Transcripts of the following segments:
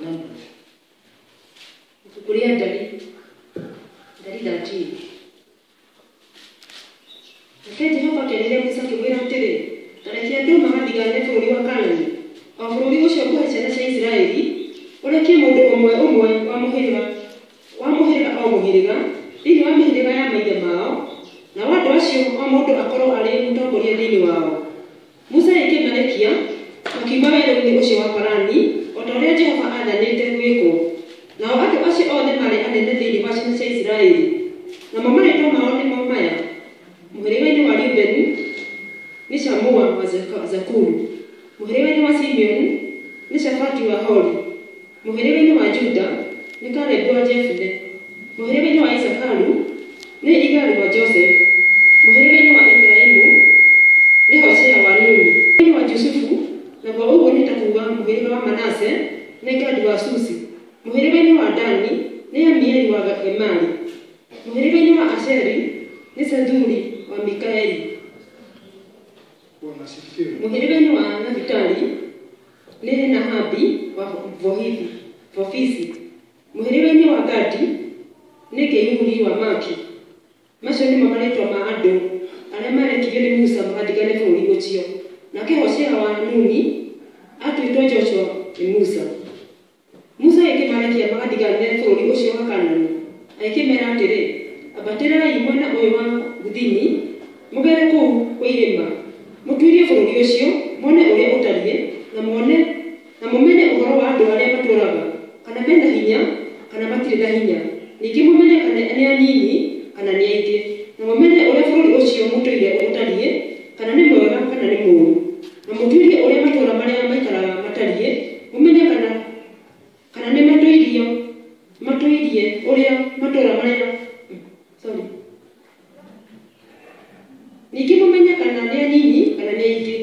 Numbers. Kulia Dari 13. Akati hapa kelele Musa kibwira mtere. Tarakia ndo magathigane bũrũri wa Kanani. O bũrũri ũcio kwa ciana cia Isiraeli, ũreke mũndũ ũmwe wa mũhĩrĩga o mũhĩrĩga thĩinĩ wa mĩhĩrĩga ya maithe mao, na andũ acio o mũndũ akorwo arĩ mũtongoria thĩinĩ wao. Musa akĩmarekia makiuma werũ-inĩ ũcio wa Parani, o ta ũrĩa Jehova athanĩte gwĩkwo. Nao andũ acio othe marĩ anene thĩinĩ wa ciana cia Isiraeli. Namo marĩtwa mao nĩmo maya: mũhĩrĩga-inĩ wa Rubeni nĩ Shamua wa Zakuru, mũhĩrĩga-inĩ wa Simeoni nĩ Shafati wa Hori, mũhĩrĩga-inĩ wa Juda nĩ Kalebu wa Jefune, mũhĩrĩga-inĩ wa Isakaru nĩ Igali wa Joseph, mũhĩrĩga-inĩ wa Efraimu nĩ Hosea wa Nuni, mũhĩrĩga wa Jusufu, naguo ũguo nĩ ta kuuga mũhĩrĩga wa Manase nĩ Gadi wa Susi, mũhĩrĩga-inĩ wa Dani nĩ Amieli wa Gemali, mũhĩrĩga-inĩ wa Asheri nĩ Sethuri wa Mikaeli, mũhĩrĩga-inĩ wa Nafitali nĩ Nahabi wa Vofisi, mũhĩrĩga-inĩ wa Gadi nĩ Keihuri wa Maki. Macio nĩmo marĩtwa ma andũ arĩa marekirio nĩ Musa magathigane bũrũri ũcio. Nake Hosea wa Nuni atuĩtwo Joshua nĩ Musa. Musa akĩmarekia magathigane bũrũri ũcio wa Kanani, akĩmera atĩrĩ, ambatĩrai mwena ũyũ wa Guthini, mũgere kũu kwa irĩma, mũtuĩrie bũrũri ũcio, mone ũrĩa ũtariĩ, na mũmenye ũhoro wa andũ arĩa matũũraga, kana mena hinya kana matirĩ na hinya. Ningĩ mũmenye kana nĩ anini kana nĩ aingĩ, na mũmenye ũrĩa bũrũri ũcio mũtũire ũtariĩ, kana nĩ mwega kana nĩ mũũru. Na mũtuĩrie ũrĩa matũũra marĩa maikaraga matariĩ, mũmenye kana nĩ matũirie ũrĩa matũũra marĩa ningĩ mũmenye kana nĩ anini kana nĩ aingĩ,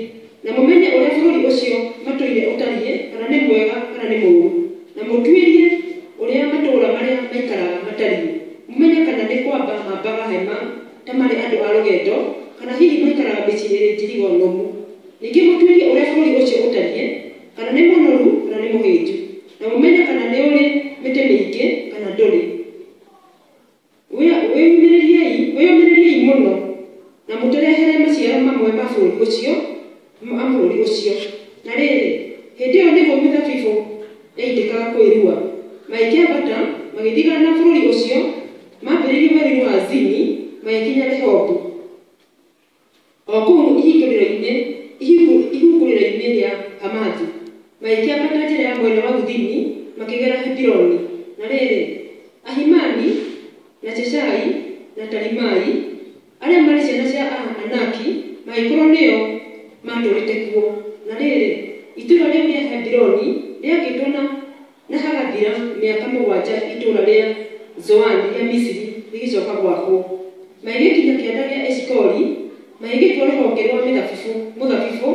na mũmenye ũrĩa bũrũri ũcio matũire ũtariĩ, kana nĩ mwega kana nĩ mũũru. Na mũtuĩrie ũrĩa matũũra marĩa maikaraga matariĩ, mũmenye kana nĩ kwamba mambaga hema ta marĩ andũ a rũgendo, kana hihi maikaraga mĩciĩ ĩrĩ njirigo nũmu. Ningĩ mũtuĩrie ũrĩa bũrũri ũcio ũtariĩ, kana nĩ mũnoru kana nĩ mũhĩnju, na mũmenye kana nĩ ũrĩ mĩtĩ mĩingĩ kana ndũrĩ. Wĩyũmĩrĩriei mũno na mũtũrehere maciaro mamwe ma bũrũri ũcio. Na rĩrĩ, hĩndĩ ĩyo nĩguo mĩthabibũ yaitĩkaga kwĩrua, magĩkĩambata magĩthigana bũrũri ũcio, mambĩrĩirie werũ-inĩ wa Zini magĩkinya Rehobu, o kũu ihingũrĩro-inĩ rĩa Hamathu, magĩkĩambata njĩra ya mwena wa Guthini makĩgera Hebironi. Na rĩrĩ, Ahimani na Sheshai na Talimai arĩa marĩ ciana cia Anaki magĩkorwo nĩo matũrĩte kuo. Na rĩrĩ, itũũra rĩu rĩa Hebironi rĩakĩtwo na hagathira mĩaka 7 itũũra rĩa Zoani rĩa Misiri rĩgĩcoka gwakwo. Magĩkinya kĩanda gĩa Eshikoli, magĩtua rũhonge rwa mũthabibũ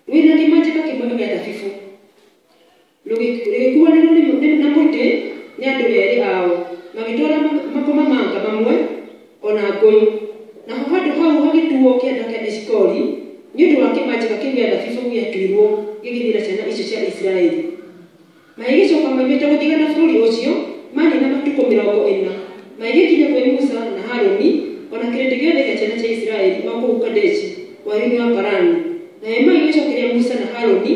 rwĩna kĩmanjĩka kĩmwe gĩa thabibũ, rũgĩkuanĩrwo na mũtĩ nĩ andũ erĩ ao, magĩtwara makomamanga mamwe ona ngũyũ. Naho handũ hau hagĩtuo kĩanda kĩa Eshikoli nĩ ũndũ wa kĩmanjĩka kĩu gĩa thabibũ gĩatuirwo gĩgĩthira ciana icio cia Isiraeli. Magĩcoka maumĩte gũthigana bũrũri ũcio, manina matukũ 40, magĩkinya kwĩ Musa na Harũni ona kĩrĩndĩ gĩothe gĩa ciana cia Isiraeli o kũu Kadeshi werũ-inĩ wa Parani. Nawe magĩcokeria Musa na Harũni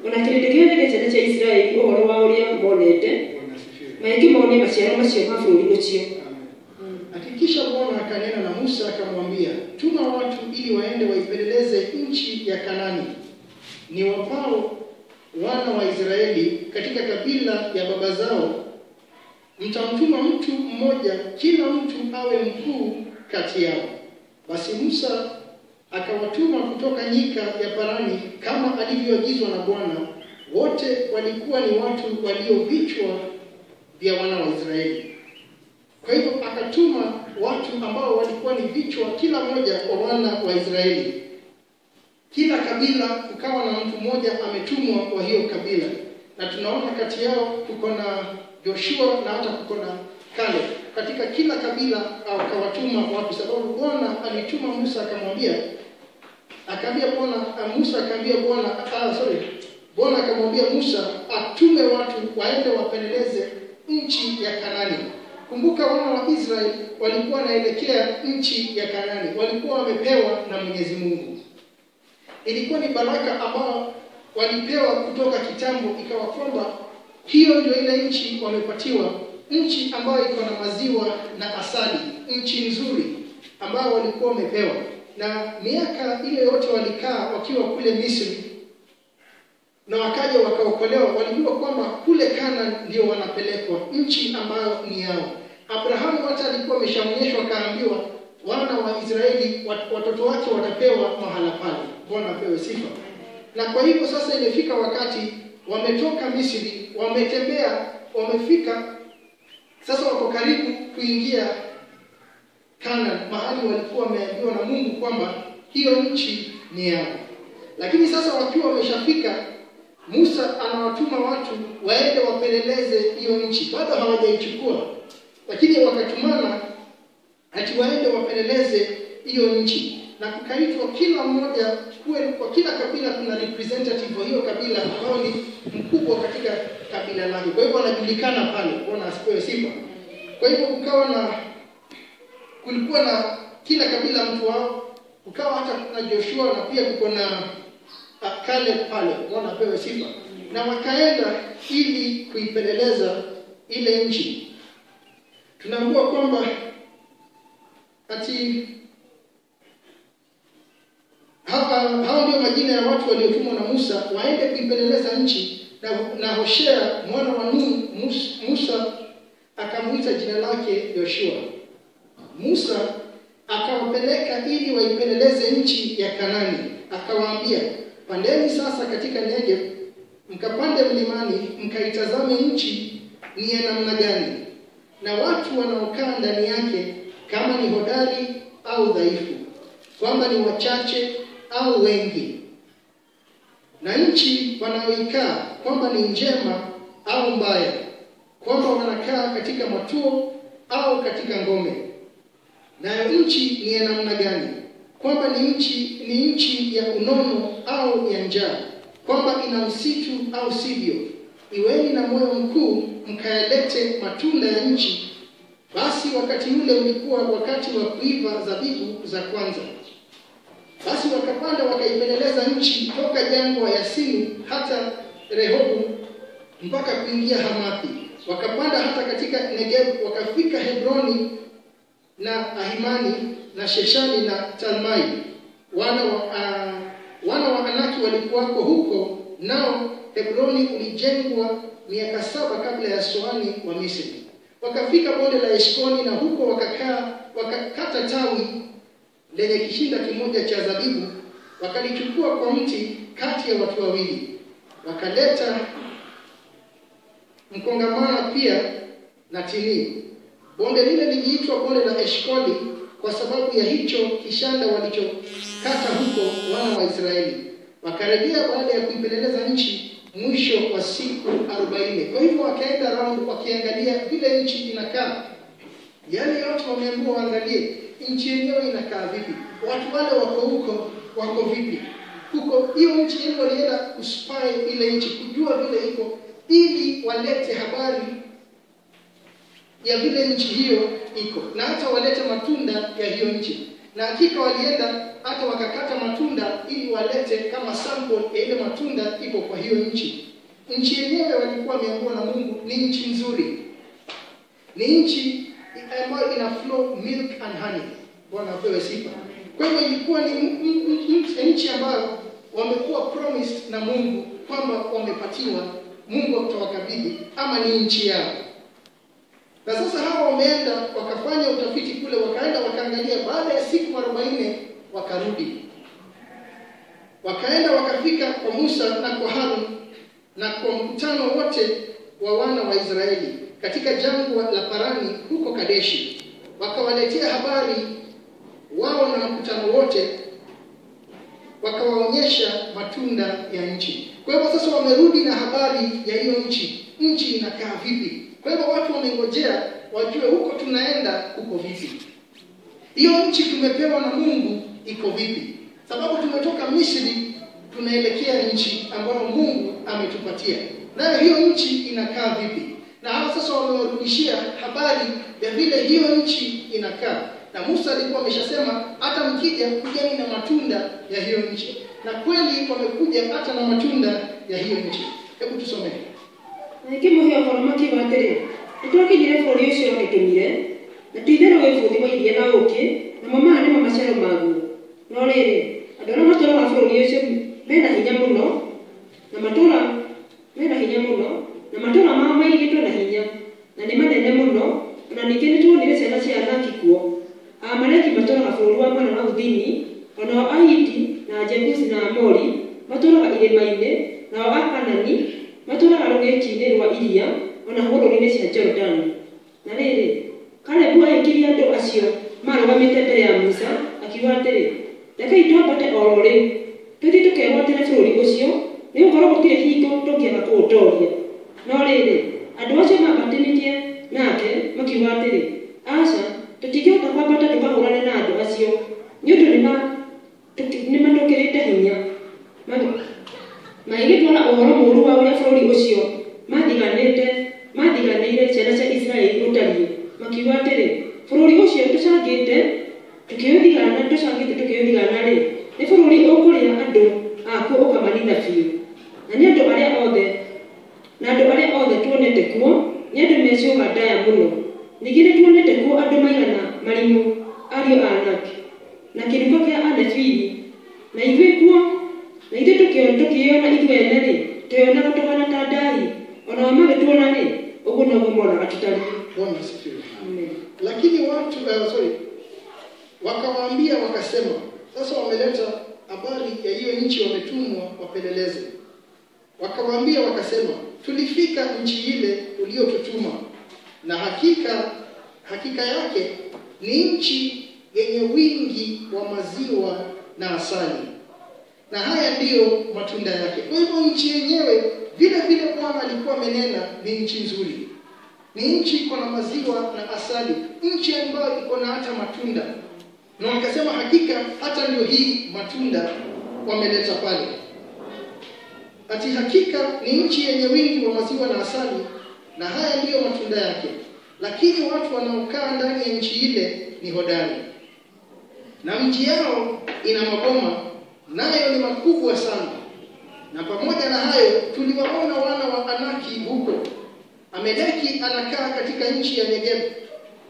ona kĩrĩndĩ gĩothe gĩa ciana cia Isiraeli ũhoro wa ũrĩa monete, magĩkĩmonia maciaro macio ma bũrũri ũcio. Hakikisha Bwana akanena na Musa akamwambia, tuma watu ili waende waipeleleze nchi ya Kanani, ni wapao wana wa Israeli katika kabila ya baba zao. Mtamtuma mtu mmoja, kila mtu awe mkuu kati yao. Basi Musa akawatuma kutoka nyika ya Parani kama alivyoagizwa na Bwana. Wote walikuwa ni watu walio vichwa vya wana wa Israeli. Kwa hivyo akatuma watu ambao walikuwa ni vichwa kila mmoja wa wana wa Israeli. Kila kabila kukawa na mtu mmoja ametumwa kwa hiyo kabila. Na tunaona kati yao kuko na Joshua na hata kuko na Caleb. Katika kila kabila akawatuma watu, sababu Bwana alituma Musa akamwambia, Musa akamwambia Bwana, Bwana akamwambia Musa atume watu waende wapeleleze nchi ya Kanaani. Kumbuka wana wa Israeli walikuwa wanaelekea nchi ya Kanaani, walikuwa wamepewa na Mwenyezi Mungu. Ilikuwa ni baraka ambao walipewa kutoka kitambo, ikawa kwamba hiyo ndio ile nchi wamepatiwa, nchi ambayo iko na maziwa na asali, nchi nzuri ambao walikuwa wamepewa. Na miaka ile yote walikaa wakiwa kule Misri na wakaja wakaokolewa, walijua kwamba kule Kana ndio wanapelekwa, nchi ambayo ni yao. Abrahamu hata alikuwa ameshaonyeshwa, akaambiwa wana wa Israeli watoto wake watapewa mahala pale. Bwana apewe sifa. Na kwa hivyo sasa imefika wakati wametoka Misri, wametembea, wamefika sasa, wako karibu kuingia Kana, mahali walikuwa wameambiwa na Mungu kwamba hiyo nchi ni yao. Lakini sasa wakiwa wameshafika, Musa anawatuma watu waende wapeleleze hiyo nchi. Bado hawajaichukua, lakini wakatumana ati waende wapeleleze hiyo nchi. Na kukaitwa kila mmoja, kwa kila kabila kuna representative wa hiyo kabila ambao ni mkubwa katika kabila lake. Kwa hivyo anajulikana pale. Bwana asifiwe sifa. Kwa hivyo kulikuwa na kila kabila mtu wao, ukawa hata na Joshua, na pia kuko na Caleb pale. Bwana apewe sifa. Na wakaenda ili kuipeleleza ile nchi. Tunaambiwa kwamba ati hao ndio majina ya watu waliotumwa na Musa waende kuipeleleza nchi. Na Hoshea mwana wa Nun, Musa akamuita jina lake Yoshua. Musa akawapeleka ili waipeleleze nchi ya Kanaani. Akawaambia, pandeni sasa katika Negev, mkapande mlimani, mkaitazame nchi ni ya namna gani, na watu wanaokaa ndani yake, kama ni hodari au dhaifu, kwamba ni wachache au wengi, na nchi wanaoikaa kwamba ni njema au mbaya, kwamba wanakaa katika matuo au katika ngome. Nayo nchi ni ya namna gani, kwamba ni nchi ya unono au ya njaa, kwamba ina msitu au sivyo. Iweni na moyo mkuu, mkayalete matunda ya nchi. Basi wakati ule ulikuwa wakati wa kuiva zabibu za kwanza. Basi wakapanda wakaipeleleza nchi toka jangwa ya Sini hata Rehobu mpaka kuingia Hamathi. Wakapanda hata katika Negev, wakafika Hebroni na Ahimani na Sheshani na Talmai. Wana wa Anaki walikuwako huko, nao Hebroni ulijengwa miaka 7 kabla ya Soani wa Misri. Wakafika bonde la Eshkoni, na huko wakakata tawi lenye kishinda kimoja cha zabibu, wakalichukua kwa mti kati ya watu wawili. Wakaleta mkongamano pia na tini. Bonde lile liliitwa bonde la Eshkoli kwa sababu ya hicho kishanda walichokata huko wana wa Israeli. Wakarejea baada ya kuipeleleza nchi mwisho wa siku 40. Kwa hivyo wakaenda round wakiangalia vile nchi inakaa. Yale yote wameambiwa waangalie nchi yenyewe inakaa vipi, watu wale wako huko wako vipi. Huko hiyo nchi yenyewe walienda kuspy ile nchi, kujua vile iko, ili walete habari ya vile nchi hiyo iko, na hata walete matunda ya hiyo nchi. Na hakika walienda hata wakakata matunda ili walete kama sample ya ile matunda iko kwa hiyo nchi. Nchi yenyewe walikuwa wameambiwa na Mungu ni nchi nzuri, ni nchi ambayo ina flow milk and honey. Bwana apewe sifa. Kwa hivyo ilikuwa ni nchi ambayo wamekuwa promised na Mungu kwamba wamepatiwa, Mungu atawakabidhi, ama ni nchi yao. Na sasa hawa wameenda wakafanya utafiti kule, wakaenda wakaangalia. Baada ya siku 40 wakarudi. Wakaenda wakafika kwa Musa na kwa Harun na kwa mkutano wote wa wana wa Israeli katika jangwa la Parani huko Kadeshi. Wakawaletea habari wao na mkutano wote, wakawaonyesha matunda ya nchi. Kwa hivyo sasa wamerudi na habari ya hiyo nchi. Nchi inakaa vipi? Kwa hivyo watu wamengojea wajue huko tunaenda huko vipi. Hiyo nchi tumepewa na Mungu iko vipi? Sababu tumetoka Misri tunaelekea nchi ambayo Mungu ametupatia. Nayo hiyo nchi inakaa vipi? Na hao sasa wamewarudishia habari ya vile hiyo nchi inakaa. Na Musa alikuwa ameshasema hata mkija kujeni na matunda ya hiyo nchi. Na kweli wamekuja hata na matunda ya hiyo nchi. Hebu tusome. Na kimo hiyo kwa maki watere. Tutoke jire fori yose wakitumire. Na tuidero wefu ni maidia na oke. Na mama ni mama chero magu. No rere. Adora matoro wa fori yose mena hinya muno. Na matora mena hinya muno. Na matora mama yigitwe na hinya. Na ni manene muno. Na nikene tuonire ciana cia athaki kuo. Amaleki matoro bũrũri wa mwena wa uthini, ona Ahiti na Jebusi na Amori matũraga irĩma-inĩ, nao Akanani matũraga rũgĩki-inĩ rwa iria, ona hũgũrũ-inĩ cia Jorodani. Na rĩrĩ, Kalebu agĩkĩria andũ acio marũgamĩte mbere ya Musa, akiuga atĩrĩ, rekei twambate o ro rĩu, tũthiĩ tũkegwatĩre bũrũri ũcio, nĩgũkorwo gũtirĩ hingo tũngĩaga kũũtooria. No rĩrĩ, andũ acio mambatĩrĩtie nake makiuga atĩrĩ, aca, tutikihota kwambata tukahũrane na andũ acio nĩ ũndũ nĩmatũkĩrĩte hinya. Magĩgĩtwara ũhoro mũũru wa ũrĩa bũrũri ũcio mathiganĩire ciana cia Isiraeli ũtariĩ. Makiuga atĩrĩ, bũrũri ũcio tũcangĩte tũkĩũthigana-rĩ, nĩ bũrũri ũkũrĩa andũ akuo ũkamanina biũ. Na andũ arĩa othe tuonete kuo nĩ andũ meciũga ndaya mũno. Ningĩ nĩtuonete kuo andũ maigana marimũ ariũ a Anaki na kĩruka kĩa Anefili, na ithuĩ tũkĩona ithuĩ ene-rĩ, twĩonaga tũhana ta ndai, ona magĩtuona-rĩ, ũguo noguo monaga tutariĩ. Bwana asifiwe. Lakini watu wakawaambia wakasema, sasa wameleta habari ya hiyo nchi, wametumwa wapeleleze. Wakawaambia wakasema, tulifika nchi ile uliotutuma, na hakika yake ni nchi yenye wingi wa maziwa na asali, na haya ndiyo matunda yake. Kwa hivyo nchi yenyewe vile Bwana alikuwa amenena ni nchi nzuri, ni nchi iko na maziwa na asali, nchi ambayo iko na hata matunda. Na wakasema hakika hata ndio hii matunda wameleta pale. Ati hakika ni nchi yenye wingi wa maziwa na asali, na haya ndiyo matunda yake. Lakini watu wanaokaa ndani ya nchi ile ni hodari, na mji yao ina maboma, nayo ni makubwa sana. Na pamoja na hayo tuliwaona wana wa Anaki huko. Ameleki anakaa katika nchi ya Negevu,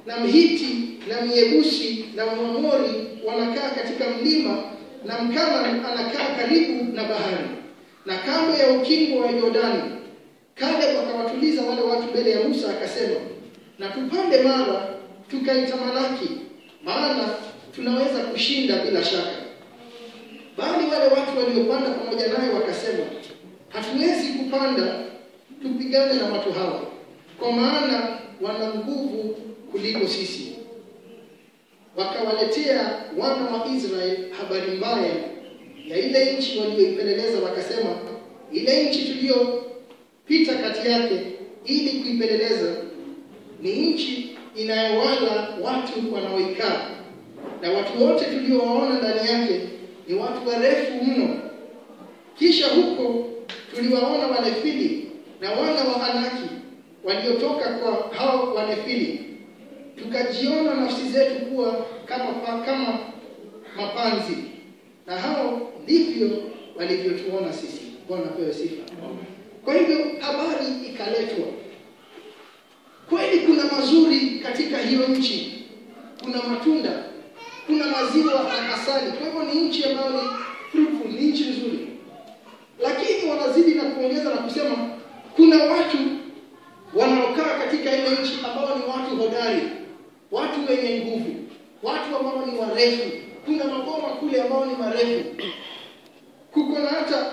na Mhiti na Myebusi na Mwamori wanakaa katika mlima, na Mkanaani anakaa karibu na bahari na kando ya ukingo wa Yordani. Kaleb akawatuliza wale watu mbele ya Musa akasema, na tupande mara tukaitamalaki, maana tunaweza kushinda bila shaka. Bali wale watu waliopanda pamoja naye wakasema, hatuwezi kupanda tupigane na watu hawa, kwa maana wana nguvu kuliko sisi. Wakawaletea wana wa Israeli habari mbaya ya ile nchi walioipeleleza, wakasema, ile nchi tuliyopita kati yake ili kuipeleleza ni nchi inayowala watu wanaoikaa, na watu wote tuliowaona ndani yake ni watu warefu mno. Kisha huko tuliwaona Wanefili na wana wa Anaki waliotoka kwa hao Wanefili, tukajiona nafsi zetu kuwa kama mapanzi, na hao ndivyo walivyotuona sisi. Bwana pewe sifa. Kwa hivyo habari ikaletwa. Kweli kuna mazuri katika hiyo nchi, kuna matunda, kuna maziwa na asali. Kwa hivyo ni nchi ambayo ni fruitful, ni nchi nzuri. Lakini wanazidi na kuongeza na kusema kuna watu wanaokaa katika ile nchi ambao ni watu hodari, watu wenye nguvu, watu ambao ni warefu. Kuna maboma kule ambao ni marefu. Kuko na hata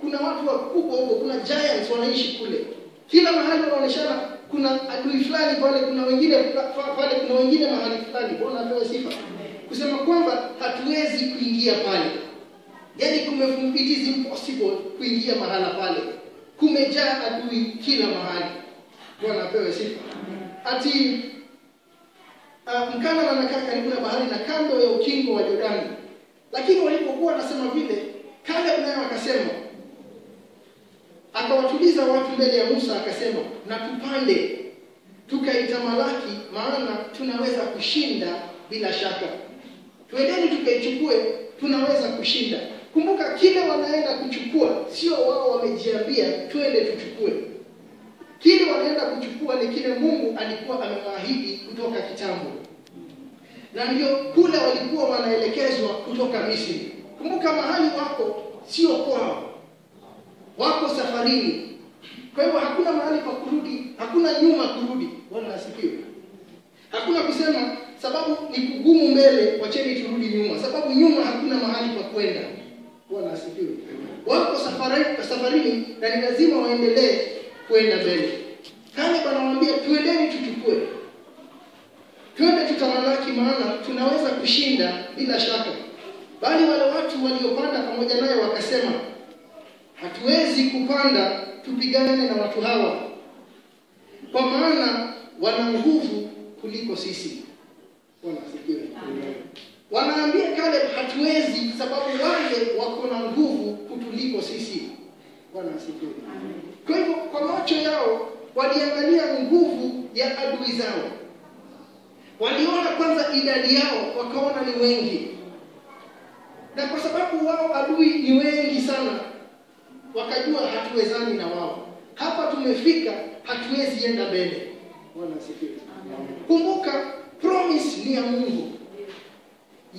kuna watu wakubwa huko, kuna giants wanaishi kule. Kila mahali wanaoneshana kuna adui fulani pale, kuna wengine pale, kuna wengine mahali fulani. Bwana apewe sifa. Kusema kwamba hatuwezi kuingia pale. It is impossible kuingia mahala pale. Kumejaa adui kila mahali. Bwana apewe sifa. Ati Mkanaani anakaa karibu na bahari na kando ya ukingo wa Yordani. Lakini walipokuwa nasema vile, Kaleb naye akasema, Akawatuliza watu mbele ya Musa akasema, na tupande tukaitamalaki, maana tunaweza kushinda bila shaka. Twendeni tukaichukue, tunaweza kushinda. Kumbuka kile wanaenda kuchukua sio wao wamejiambia twende tuchukue. Kile wanaenda kuchukua ni kile Mungu alikuwa amewaahidi kutoka kitambo. Na ndio kule walikuwa wanaelekezwa kutoka Misri. Kumbuka mahali wako sio kwao. Wako safarini. Kwa hivyo hakuna mahali pa kurudi, hakuna nyuma kurudi. Bwana asifiwe. Hakuna kusema sababu ni kugumu mbele, wacheni turudi nyuma. Sababu nyuma hakuna mahali pa kwenda. Bwana asifiwe. Wako safarini na ni lazima waendelee kwenda mbele. Kale wanawaambia twendeni tuchukue. Twende tutamalaki, maana tunaweza kushinda bila shaka. Bali wale watu waliopanda pamoja naye wakasema, hatuwezi kupanda tupigane na watu hawa, kwa maana wana nguvu kuliko sisi. Bwana asifiwe. Wanaambia Caleb hatuwezi sababu wale wako na nguvu kutuliko sisi. Bwana asifiwe. Kwa hivyo kwa macho yao waliangalia nguvu ya adui zao. Waliona kwanza idadi yao, wakaona ni wengi. Na kwa sababu wao adui ni wengi sana, wakajua hatuwezani na wao. Hapa tumefika, hatuwezi enda mbele. Bwana asifiwe. Kumbuka promise ni ya Mungu.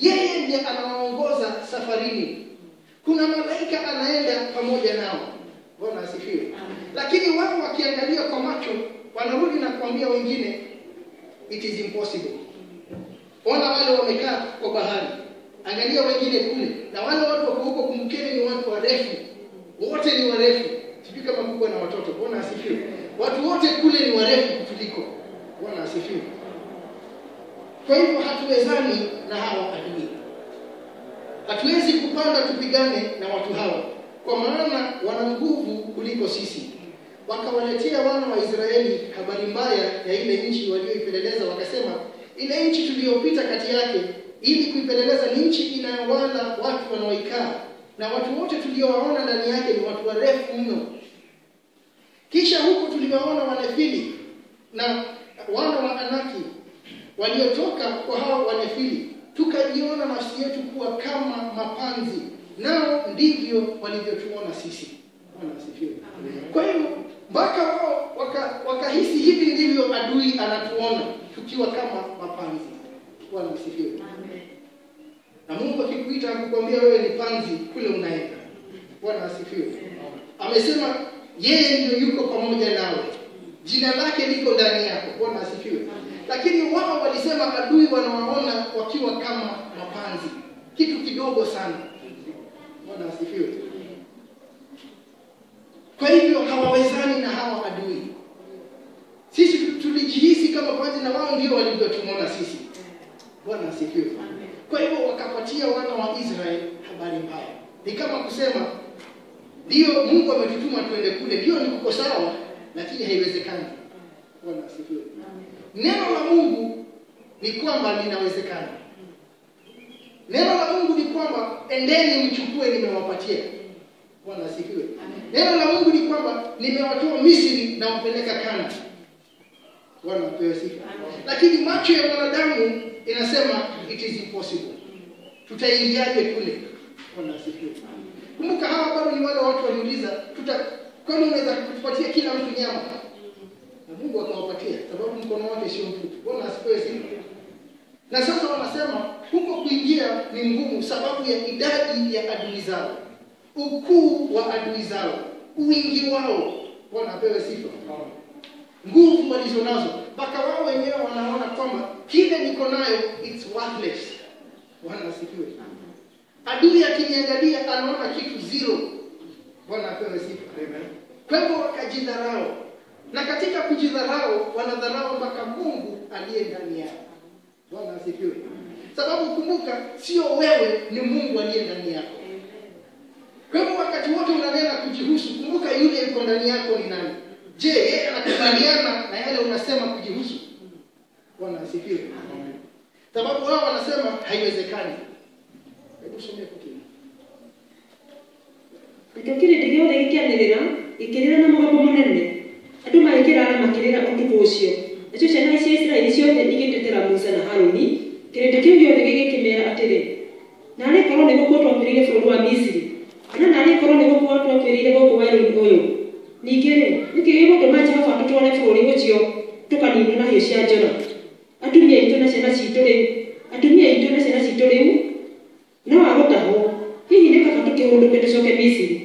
Yeye ndiye anaongoza safarini. Kuna malaika anaenda pamoja nao. Bwana asifiwe. Lakini wao wakiangalia kwa macho, wanarudi na kuambia wengine it is impossible. Ona wale wamekaa kwa bahari. Angalia wengine kule. Na wale watu wako huko, kumbukeni ni watu warefu. Wote ni warefu. Sijui kama mkubwa na watoto. Bwana asifiwe. Watu wote kule ni warefu kutuliko. Bwana asifiwe. Kwa hivyo hatuwezani na hawa adui. Hatuwezi kupanda tupigane na watu hawa, kwa maana wana nguvu kuliko sisi. Wakawaletea wana wa Israeli habari mbaya ya ile nchi walioipeleleza, wakasema, ile nchi tuliyopita kati yake ili kuipeleleza ni nchi inayowala watu wanaoikaa, na watu wote tuliowaona ndani yake ni watu warefu mno. Kisha huko tuliwaona Wanefili na wana wa Anaki waliotoka kwa hao Wanefili, tukajiona nafsi yetu kuwa kama mapanzi, nao ndivyo walivyotuona sisi. Bwana asifiwe. Kwa hiyo mpaka wao wakahisi hivi ndivyo adui anatuona, tukiwa kama mapanzi. Bwana asifiwe. Na Mungu akikuita akukwambia wewe ni panzi, kule unaenda. Bwana asifiwe. Amesema yeye ndio yuko pamoja nawe. Jina lake liko ndani yako. Bwana asifiwe. Lakini wao walisema adui wanawaona wakiwa kama mapanzi, kitu kidogo sana. Bwana asifiwe. Kwa hivyo hawawezani na hawa adui. Sisi tulijihisi kama panzi na wao ndio walivyotuona sisi. Bwana asifiwe. Kwa hivyo wakapatia wana wa Israeli habari mbaya. Ni kama kusema, ndio Mungu ametutuma twende kule, ndio ni kuko sawa, lakini haiwezekani. Bwana asifiwe. Neno la Mungu ni kwamba linawezekana. Neno la Mungu ni kwamba endeni mchukue, nimewapatia. Bwana asifiwe. Neno la Mungu ni kwamba nimewatoa Misri na mpeleka Kanaani. Bwana apewe sifa. Lakini macho ya wanadamu inasema it is impossible. Tutaingiaje kule? Bwana asifiwe. Kumbuka hawa bado ni wale watu waliuliza, kwani unaweza kutupatia kila mtu nyama? Na Mungu akawapatia, sababu mkono wake sio mtupu. Bwana asifiwe sifa. Na sasa wanasema huko kuingia ni ngumu sababu ya idadi ya adui zao, ukuu wa adui zao, wingi wao. Bwana apewe sifa. Nguvu walizonazo, mpaka wao wenyewe wanaona kwamba kile niko nayo it's worthless. Bwana asifiwe. Adui akiniangalia anaona kitu zero. Bwana apewe sifa. Amen. Kwa hivyo wakajidharau. Na katika kujidharau wanadharau mpaka Mungu aliye ndani yao. Bwana asifiwe. Sababu kumbuka sio wewe, ni Mungu aliye ndani yako. Kwa hivyo wakati wote unanena kujihusu, kumbuka yule yuko ndani yako ni nani? Je, yeye anakubaliana na yale unasema kujihusu? Bwana asifiwe. Sababu wao wanasema haiwezekani. Hebu somea kwa kina. Nikakiri ndio ile ikianelera ikirira na mugambo munene andu maikira makirira utuku ucio nacio ciana cia Israeli ciothe igitetera Musa na Haruni kirinde kiu giothe gigikimera atiri nari korwo ni guko twambirire bũrũri wa Misiri kana nari korwo ni guko twambirire guko werũ uyu ningire nikigutuma Jehova tutware bũrũri ucio tukaninwo na hiũ cia njora atumia itu na ciana citu riu no agutahwo hihi ni kaba tukihunduke tucoke Misiri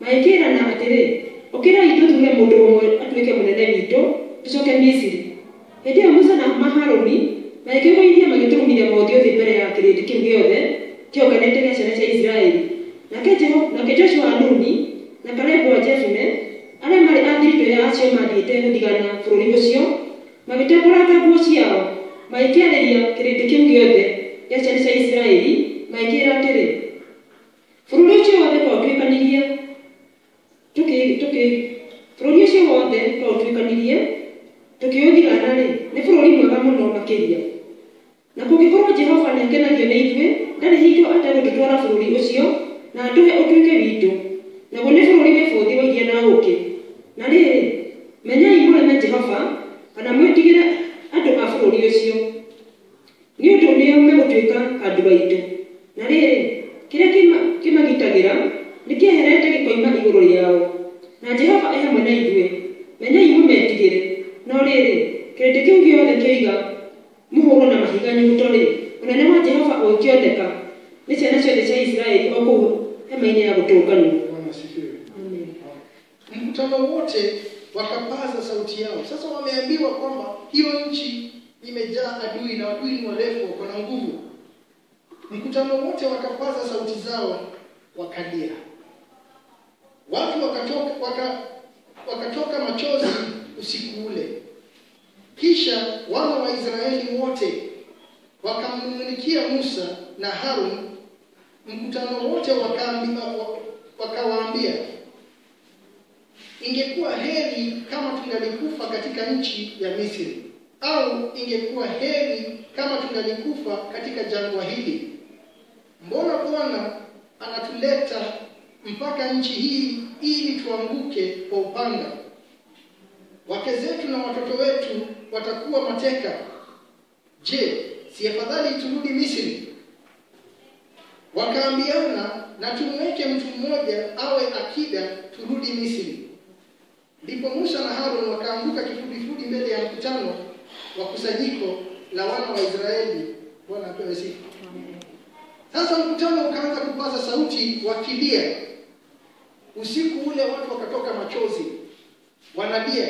maikira na atiri okira itu tuge mundu umwe atuike munene witu tucoke Misiri hindi ya Musa na Haruni maikirwo magiturumire mothiũ thĩ mbere ya kĩrĩndĩ kĩu gĩothe kĩonganĩte gĩa ciana cia Israeli nake Joshua wa Nuni na Kalebu wa Jefune arĩa marĩ a thiritũ ya acio mathiĩte gũthigana bũrũri ũcio magĩtembũranga nguo ciao magĩkĩarĩria kĩrĩndĩ kĩu gĩothe gĩa ciana cia Israeli maikĩra atĩrĩ bũrũri ũcio wothe twatuĩkanirie bũrũri ũcio wothe twatuĩkanirie tukiũthigana-rĩ nĩ bũrũri mwega mũno makĩria na kũngĩkorwo Jehova nĩ akenagio nĩ ithuĩ ndarĩ hingo ategũtũtwara bũrũri ũcio na atũhe ũtuĩke witũ naguo nĩ bũrũri wĩ bũthi wa iria na ũkĩ na rĩrĩ menyai mũreme Jehova kana mwĩtigĩre andũ a bũrũri ũcio nĩ ũndũ nĩo megũtuĩka andũ aitũ na rĩrĩ kĩrĩa kĩmagitagĩra nĩ kĩeherete gĩkoima igũrũ rĩao na Jehova e hamwe na ithuĩ menyai mũmetigĩre no rĩrĩ kĩrĩndĩ kĩu gĩothe kĩoiga mũhũrwo na mahiga nyuto-rĩ ũnene wa Jehova ũkĩoneka nĩ ciana ciothe cia Israeli o kũu hema-inĩ ya gũtũnganwo. Mkutano wote wakapaza sauti yao. Sasa wameambiwa kwamba hiyo nchi imejaa adui na adui ni warefu wako na nguvu. Mkutano wote wakapaza sauti zao wakalia. Watu wakatoka machozi usiku ule. Kisha wana wa Israeli wote wakamnung'unikia Musa na Harun. Mkutano wote wakawaambia, ingekuwa heri kama tungalikufa katika nchi ya Misri, au ingekuwa heri kama tungalikufa katika jangwa hili. Mbona Bwana anatuleta mpaka nchi hii ili tuanguke kwa upanga? Wake zetu na watoto wetu watakuwa mateka. Je, si afadhali turudi Misri? Wakaambiana, na tumweke mtu mmoja awe akida turudi Misri. Ndipo Musa na Harun wakaanguka kifudifudi mbele ya mkutano wa kusanyiko la wana wa Israeli. Bwana apewe sifa. Sasa mkutano ukaanza kupaza sauti wakilia. Usiku ule watu wakatoka machozi wanalia.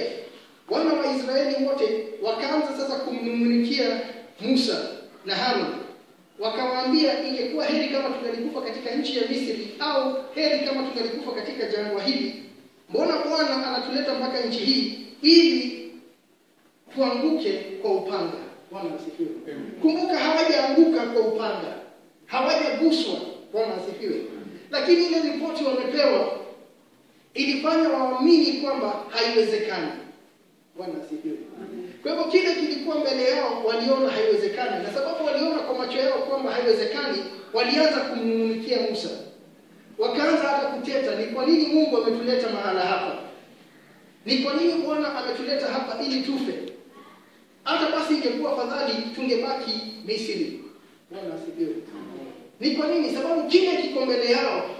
Wana wa Israeli wote wakaanza sasa kumnung'unikia Musa na Harun. Wakawaambia, ingekuwa heri kama tungalikufa katika nchi ya Misri, au heri kama tungalikufa katika jangwa hili. Mbona Bwana anatuleta mpaka nchi hii ili tuanguke kwa upanga? Bwana asifiwe. Kumbuka, hawajaanguka kwa upanga, hawajaguswa. Bwana asifiwe. Lakini ile ripoti wamepewa ilifanya waamini kwamba haiwezekani. Bwana asifiwe. Kwa hivyo kile kilikuwa mbele yao waliona haiwezekani, na sababu waliona kwa macho yao kwamba haiwezekani, walianza kumnung'unikia Musa. Wakaanza hata kuteta, ni kwa nini Mungu ametuleta mahala hapa? Ni kwa nini Bwana ametuleta hapa ili tufe? Hata basi ingekuwa afadhali tungebaki Misri. Bwana asifiwe. Ni kwa nini? Sababu kile kiko mbele yao,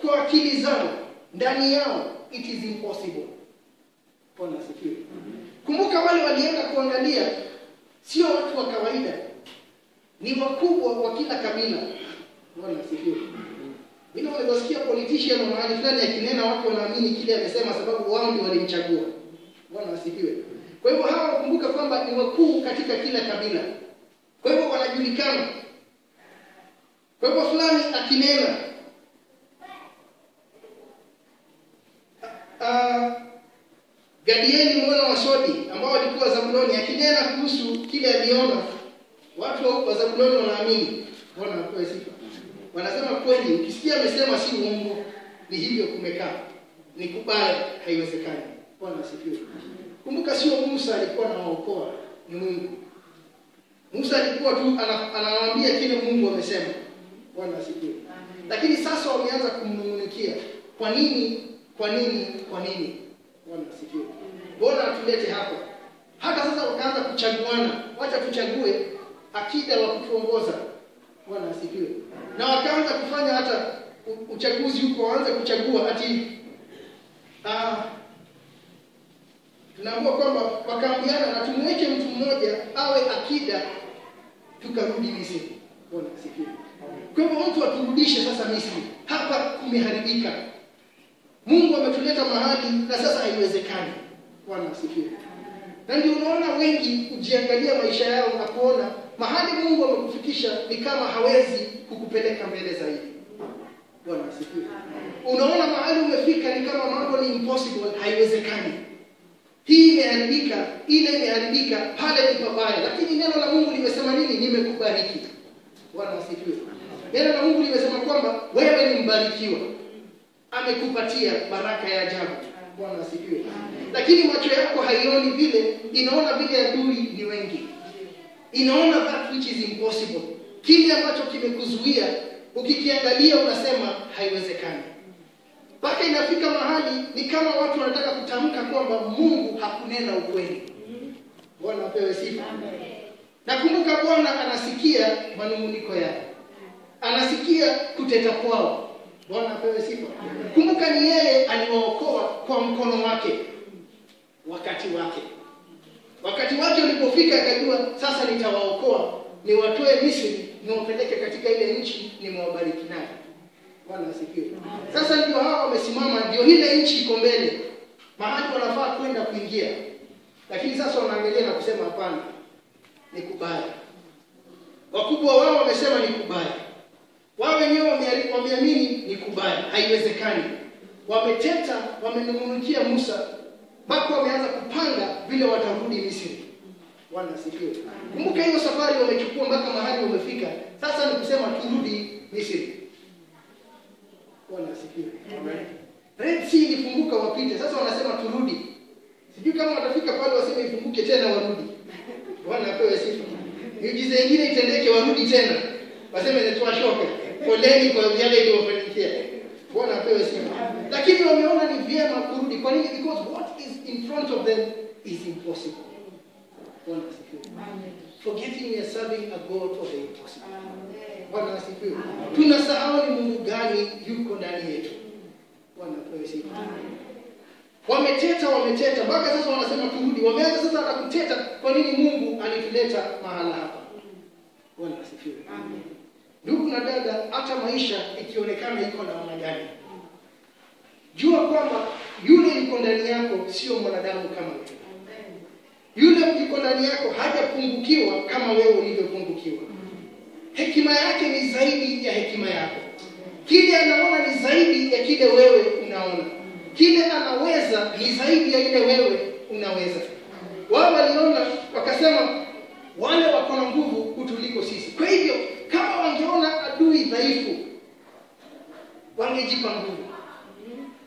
kwa akili zao, ndani yao, it is impossible. Bwana asifiwe. Kumbuka wale walienda kuangalia sio watu wa kawaida, ni wakubwa wa kila kabila. Bwana asifiwe. Mimi nawasikia politician wa mahali fulani akinena, watu wanaamini kile amesema sababu wao ndio walimchagua. Bwana asifiwe. Kwa hivyo hawa kumbuka kwamba ni wakuu katika kila kabila. Kwa hivyo wanajulikana. Kwa hivyo fulani akinena Gadieli mwana wa Sodi ambao walikuwa Zabuloni akinena kuhusu kile aliona, watu wa Zabuloni wanaamini. Bwana apewe sifa. Wanasema kweli, ukisikia amesema si uongo, ni hivyo kumekaa. Ni kubaya, haiwezekani. Bwana asifiwe. Kumbuka sio Musa alikuwa anawaokoa, ni Mungu. Musa alikuwa tu anawaambia kile Mungu amesema. Bwana asifiwe. Lakini sasa wameanza kumnung'unikia. Kwa nini Kwa nini? Bwana asifiwe. Bwana atulete hapa. Hata sasa wakaanza kuchaguana. Wacha tuchague akida wa kutuongoza. Bwana asifiwe. Na wakaanza kufanya hata uchaguzi huko, waanze kuchagua ati tunaambiwa kwamba wakaambiana na tumweke mtu mmoja awe akida tukarudi Misri. Bwana asifiwe. Kwa hivyo mtu aturudishe sasa Misri. Hapa kumeharibika. Mungu ametuleta mahali na sasa haiwezekani. Bwana asifiwe. Na ndio unaona wengi kujiangalia maisha yao na kuona mahali Mungu amekufikisha ni kama hawezi kukupeleka mbele zaidi. Bwana asifiwe. Unaona mahali umefika ni kama mambo ni impossible, haiwezekani. Hii imeharibika, ile imeharibika, pale ni pabaya. Lakini neno la Mungu limesema nini? Nimekubariki. Bwana asifiwe. Neno la Mungu limesema kwamba wewe ni mbarikiwa. Amekupatia baraka ya ajabu. Bwana asifiwe. Lakini macho yako haioni vile, inaona vile adui ni wengi. Inaona that which is impossible. Kile ambacho kimekuzuia, ukikiangalia unasema haiwezekani. Mpaka inafika mahali ni kama watu wanataka kutamka kwamba Mungu hakunena ukweli. Bwana apewe sifa. Na kumbuka Bwana anasikia manunguniko yao. Anasikia kuteta kwao. Bwana apewe sifa. Kumbuka ni yeye aliwaokoa kwa mkono wake. Wakati wake ulipofika akajua sasa nitawaokoa, niwatoe Misri, niwapeleke katika ile nchi nimewabariki nayo. Bwana asifiwe. Sasa ndio hao wamesimama, ndio ile nchi iko mbele. Mahali wanafaa kwenda kuingia. Lakini sasa wanaangalia na kusema hapana. Ni kubaya. Wakubwa wao wamesema ni kubaya. Wao wenyewe wameamini ni kubaya, haiwezekani. Wameteta, wamenungunikia Musa, mpaka wameanza kupanga vile watarudi Misri. Bwana asifiwe. Kumbuka hiyo safari wamechukua mpaka mahali wamefika. Sasa ni kusema turudi Misri. Bwana asifiwe. Amen. Red Sea ilifunguka wapite. Sasa wanasema turudi. Sijui kama watafika pale waseme ifunguke tena warudi. Bwana apewe sifa. Miujiza nyingine itendeke warudi tena. Waseme nitoa shoka. Poleni kwa yale iliyofanyikia. Bwana apewe sifa. Lakini wameona ni vyema kurudi. Kwa nini? Because what is in front of them is impossible. Bwana asifiwe. Forgetting we are serving a God of the impossible. Bwana asifiwe. Tunasahau ni Mungu gani yuko ndani yetu. Bwana apewe sifa. Wameteta mpaka sasa wanasema turudi. Wameanza sasa na kuteta kwa nini Mungu alituleta mahala hapa. Bwana asifiwe. Amen. Ndugu na dada, hata maisha ikionekana iko na namna gani, jua kwamba yule yuko ndani yako sio mwanadamu kama wewe. Yule yuko ndani yako hajapungukiwa kama wewe ulivyopungukiwa. Hekima yake ni zaidi ya hekima yako. Kile anaona ni zaidi ya kile wewe unaona. Kile anaweza ni zaidi ya ile wewe unaweza. Wao waliona wakasema wale wako na nguvu kutuliko sisi. Kwa hivyo kama wangeona adui dhaifu, wangejipa nguvu.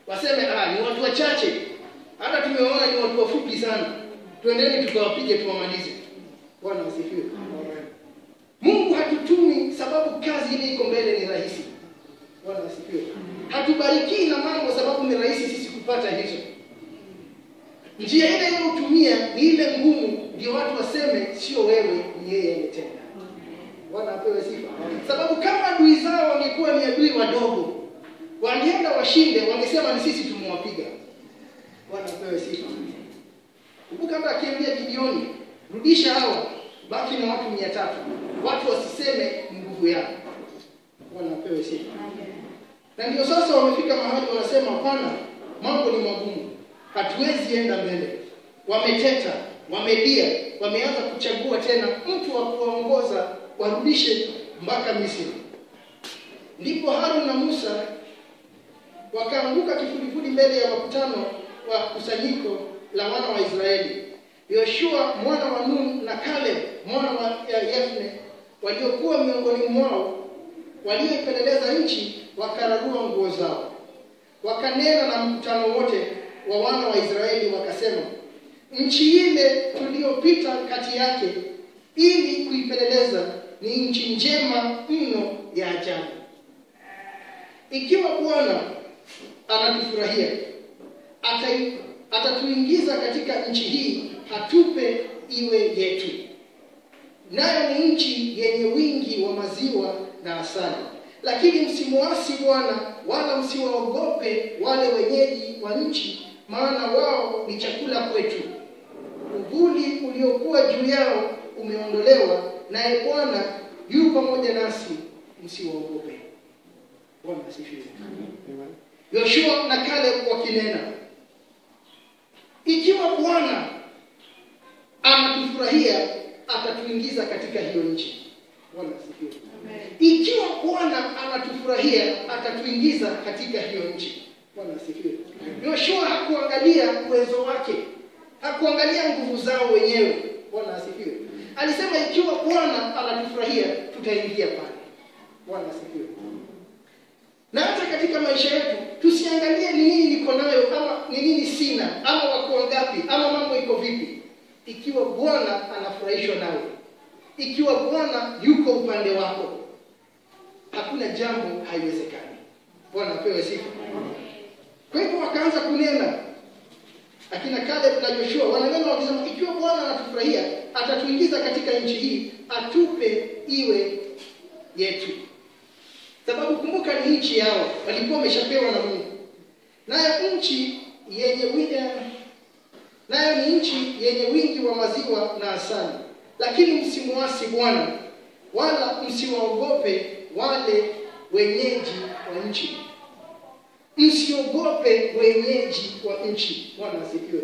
Waseme ni watu wachache. Hata tumeona ni watu wafupi sana. Tuendeni tukawapige tuwamalize. Bwana asifiwe. Mungu hatutumi sababu kazi ile iko mbele ni rahisi. Bwana asifiwe. Hatubariki na mambo sababu ni rahisi sisi kupata hizo. Njia ile inayotumia ni ile ngumu, ndio watu waseme sio wewe, ni yeye ametenda. Bwana apewe sifa. Sababu kama adui zao wangekuwa ni adui wadogo, wangeenda washinde, wangesema ni sisi tumewapiga. Bwana apewe sifa. Kumbuka hata akiambia Gideoni, rudisha hawa, baki na watu 300. Watu wasiseme ni nguvu yao. Bwana apewe sifa. Na ndio sasa wamefika mahali wanasema hapana, mambo ni magumu. Hatuwezi enda mbele. Wameteta, wamelia, wameanza kuchagua tena mtu wa kuongoza warudishe mpaka Misri. Ndipo Harun na Musa wakaanguka kifudifudi mbele ya makutano wa kusanyiko la wana wa Israeli. Yoshua mwana wa Nun na Caleb mwana wa Yefne waliokuwa miongoni mwao walioipeleleza nchi wakararua nguo zao. Wakanena na mkutano wote wa wana wa Israeli wakasema, nchi ile tuliyopita kati yake ili kuipeleleza ni nchi njema mno ya ajabu. Ikiwa Bwana anatufurahia atatuingiza katika nchi hii, atupe iwe yetu. Nayo ni nchi yenye wingi wa maziwa na asali. Lakini msimuasi Bwana, wala msiwaogope wale wenyeji wa nchi, maana wao ni chakula kwetu. Uvuli uliokuwa juu yao umeondolewa, naye Bwana yu pamoja nasi, msiwaogope. Bwana asifiwe. Yoshua na Caleb wakinena, ikiwa Bwana anatufurahia, atatuingiza katika hiyo nchi. Bwana asifiwe. Ikiwa Bwana anatufurahia, atatuingiza katika hiyo nchi. Bwana asifiwe. Yoshua hakuangalia uwezo wake, hakuangalia nguvu zao wenyewe. Bwana asifiwe. Alisema ikiwa Bwana anatufurahia, tutaingia pale. Bwana asifiwe. Na hata katika maisha yetu tusiangalie ni nini niko nayo ama ni nini sina, ama wako wangapi, ama mambo iko vipi. Ikiwa Bwana anafurahishwa nawe, ikiwa Bwana yuko upande wako, hakuna jambo haiwezekani. Bwana apewe sifa. Kwa hivyo wakaanza kunena, akina Caleb na Joshua wananena wakisema, ikiwa Bwana anatufurahia, atatuingiza katika nchi hii, atupe iwe yetu. Sababu kumbuka ni nchi yao, walikuwa wameshapewa na Mungu. Nayo ni nchi yenye wingi wa maziwa na asali. Lakini msimuasi Bwana, wala msiwaogope wale wenyeji wa nchi. Msiogope wenyeji wa nchi. Bwana asifiwe.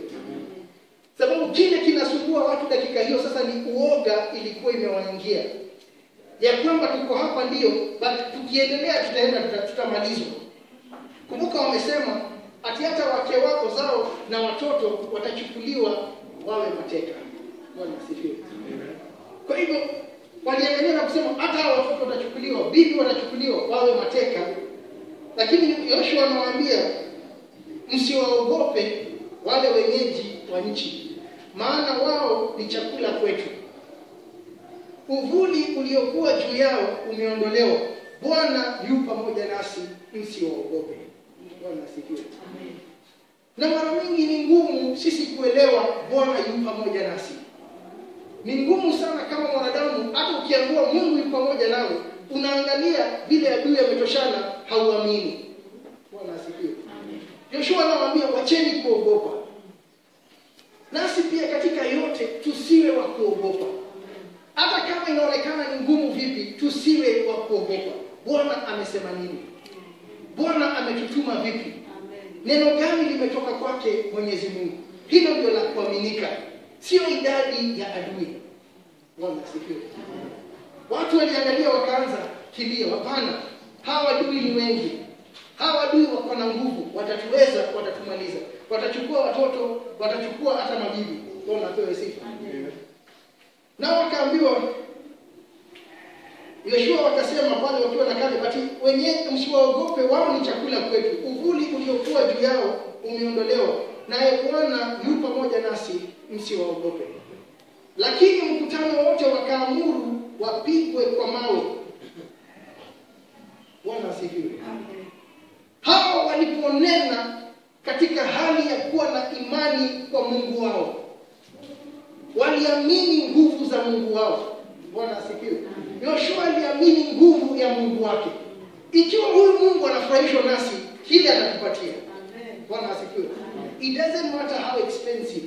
Sababu kile kinasumbua watu dakika hiyo sasa ni uoga ilikuwa imewaingia. Ya kwamba tuko hapa ndio, but tukiendelea tutamalizwa. Kumbuka wamesema ati hata wake wako zao na watoto watachukuliwa wawe mateka. Bwana asifiwe. Kwa hivyo waliangalia na kusema hata hao watoto watachukuliwa, bibi watachukuliwa wawe mateka. Lakini Yoshua anawaambia msiwaogope wale wenyeji wa nchi, maana wao ni chakula kwetu. Uvuli uliokuwa juu yao umeondolewa, Bwana yu pamoja nasi, msiwaogope. Bwana asifiwe. Na mara nyingi ni ngumu sisi kuelewa Bwana yu pamoja nasi. Ni ngumu sana kama mwanadamu, hata ukiambiwa Mungu yu pamoja nawe, unaangalia vile adui ametoshana, hauamini. Bwana asifiwe. Yoshua anawaambia wacheni kuogopa. Nasi pia katika yote tusiwe wa kuogopa. Hata kama inaonekana ni ngumu vipi, tusiwe wa kuogopa. Bwana amesema nini? Bwana ametutuma vipi? Neno gani limetoka kwake Mwenyezi Mungu? Hilo ndio la kuaminika, sio idadi ya adui. Bwana asifiwe. Watu waliangalia wakaanza kilio, hapana, hawa adui ni wengi. Hawa adui wako na nguvu, watatuweza, watatumaliza. Watachukua watoto, watachukua hata mabibi. Bwana apewe sifa. Na wakaambiwa, Yoshua wakasema pale wakiwa na kale, bati wenyewe msiwaogope, wao ni chakula kwetu. Uvuli uliokuwa juu yao umeondolewa, naye Bwana yu pamoja nasi, msiwaogope. Lakini mkutano wote wakaamuru wapigwe kwa mawe. Bwana asifiwe. Hao waliponena katika hali ya kuwa na imani kwa Mungu wao, waliamini nguvu za Mungu wao. Bwana asifiwe. Yoshua aliamini nguvu ya Mungu wake. Ikiwa huyu Mungu anafurahishwa nasi, kile atatupatia. Bwana asifiwe. It doesn't matter how expensive.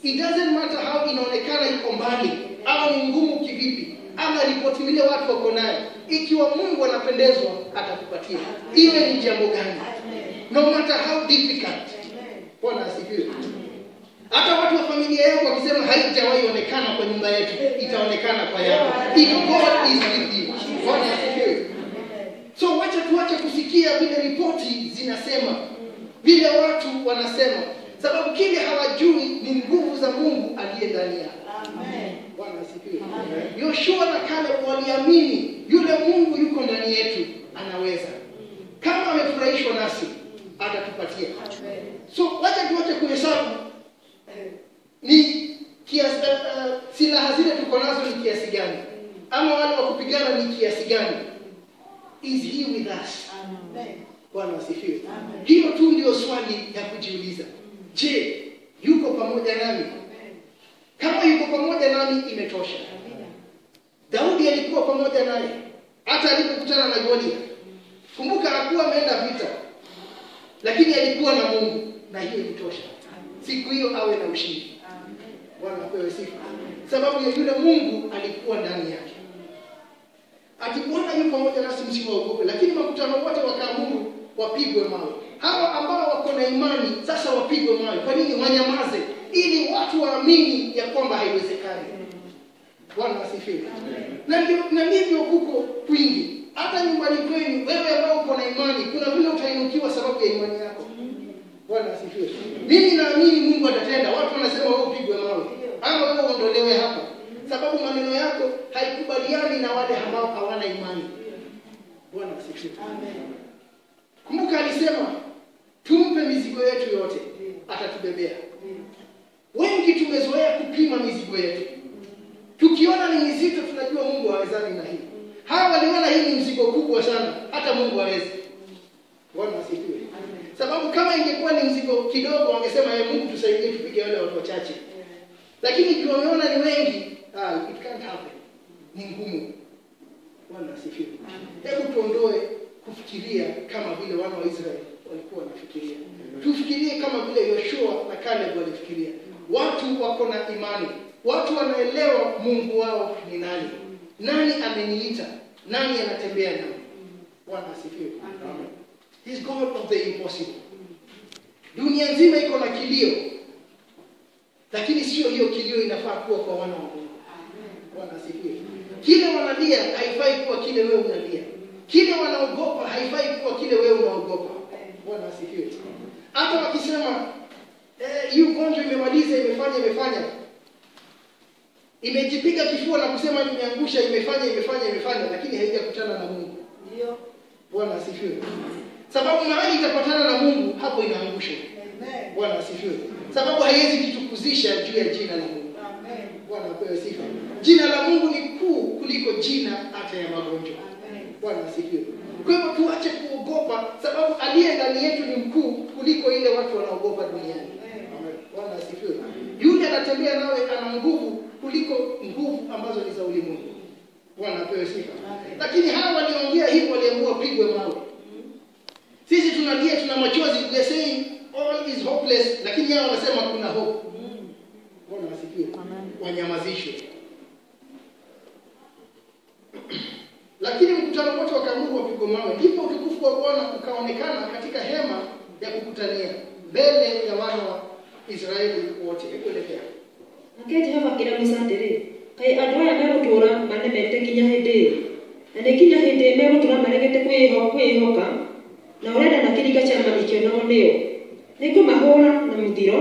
It doesn't matter how inaonekana iko mbali au ni ngumu kivipi, ama ripoti ile watu wako nayo. Ikiwa Mungu anapendezwa, atakupatia. Iwe ni jambo gani. No matter how difficult. Bwana asifiwe. Hata watu wa familia yako wakisema haijawahi onekana kwa nyumba yetu, itaonekana kwa yako. If God is with you. Bwana asifiwe. So wacha kusikia vile ripoti zinasema, vile watu wanasema, sababu kile hawajui ni nguvu za Mungu aliye ndani yao. Amen. Bwana asifiwe. Yoshua na Caleb waliamini yule Mungu yuko ndani yetu, anaweza. Kama amefurahishwa nasi, atatupatia. So wacha kuhesabu ni kiasi, silaha zile tuko nazo ni kiasi gani, ama wale wa kupigana ni kiasi gani. Is he with us? Amen. Bwana asifiwe. Hiyo tu ndio swali ya kujiuliza. Je, yuko pamoja nami? Kama yuko pamoja nami imetosha. Daudi alikuwa pamoja naye hata alipokutana na Goliath. Kumbuka hakuwa ameenda vita, lakini alikuwa na Mungu, na hiyo ilitosha. Siku hiyo awe na ushindi. Bwana apewe sifa. Sababu ya yule Mungu alikuwa ndani yake. Ati Bwana yupo pamoja nasi, msiwaogope. Lakini makutano wote wakaamuru wapigwe mawe. Hawa ambao wako na imani sasa wapigwe mawe. Kwa nini? Wanyamaze ili watu waamini ya kwamba haiwezekani. Bwana asifiwe. Na ndivyo huko kwingi. Hata nyumbani kwenu, wewe ambao uko na imani, kuna vile utainukiwa sababu ya imani yako. Bwana asifiwe. Mimi naamini Mungu atatenda. Watu wanasema wewe upigwe mawe, ama wewe uondolewe hapa, sababu maneno yako haikubaliani na wale ambao hawana imani. Bwana asifiwe. Amen. Kumbuka alisema tumpe mizigo yetu yote, atatubebea. Wengi tumezoea kupima mizigo yetu. Tukiona ni mizito tunajua Mungu hawezani na hii. Hawa waliona hii ni mzigo kubwa sana, hata Mungu hawezi. Bwana asifiwe. Sababu kama ingekuwa ni mzigo kidogo wangesema Mungu tusaidie tupige wale watu wachache. Lakini tunaona ni wengi, it can't happen. Ni ngumu. Bwana asifiwe. Hebu tuondoe kufikiria kama vile wana wa Israeli walikuwa wanafikiria. Tufikirie kama vile Yoshua na Caleb walifikiria. Watu wako na imani. Watu wanaelewa Mungu wao ni nani. Nani ameniita? Nani anatembea nami? Bwana asifiwe. Amen. He's God of the impossible. Dunia nzima iko na kilio. Lakini sio hiyo kilio inafaa kuwa kwa wana wa Mungu. Bwana asifiwe. Kile wanalia haifai kuwa kile wewe unalia. Kile wanaogopa haifai kuwa kile wewe unaogopa. Bwana asifiwe. Hata wakisema hii ugonjwa imemaliza, imefanya. Imejipiga kifua na kusema nimeangusha, imefanya, lakini haijakutana na Mungu. Ndio. Bwana asifiwe. Sababu mahali itapatana na Mungu, hapo inaangusha. Amen. Bwana asifiwe. Sababu haiwezi kitukuzisha juu ya jina la Mungu. Amen. Bwana apewe sifa. Jina la Mungu ni kuu kuliko jina hata ya magonjwa. Amen. Bwana asifiwe. Kwa hivyo tuache kuogopa, sababu aliye ndani yetu ni mkuu kuliko ile watu wanaogopa duniani. Amen. Bwana asifiwe. Yule anatembea nawe ana nguvu kuliko nguvu ambazo ni za ulimwengu. Bwana apewe sifa. Lakini hawa waliongea hivyo, waliamua pigwe mawe. Sisi tunalia, tuna machozi, we are saying all is hopeless, lakini hao wanasema kuna hope. Bwana asifiwe. Wanyamazishwe. Lakini mkutano wote wakaamuru wapigwe mawe. Ndipo utukufu wa Bwana ukaonekana katika hema ya kukutania mbele ya wana wa Israeli wote. Kuelekea Nake Jehova kila musatere kai andũ aya megũtũũra manemete kinya hĩndĩ na nĩ kinya hĩndĩ megũtũũra maregete kwĩhoka na ũrenda na kĩringa kĩa marikio nao nĩo nĩngũmahũũra na mũthiro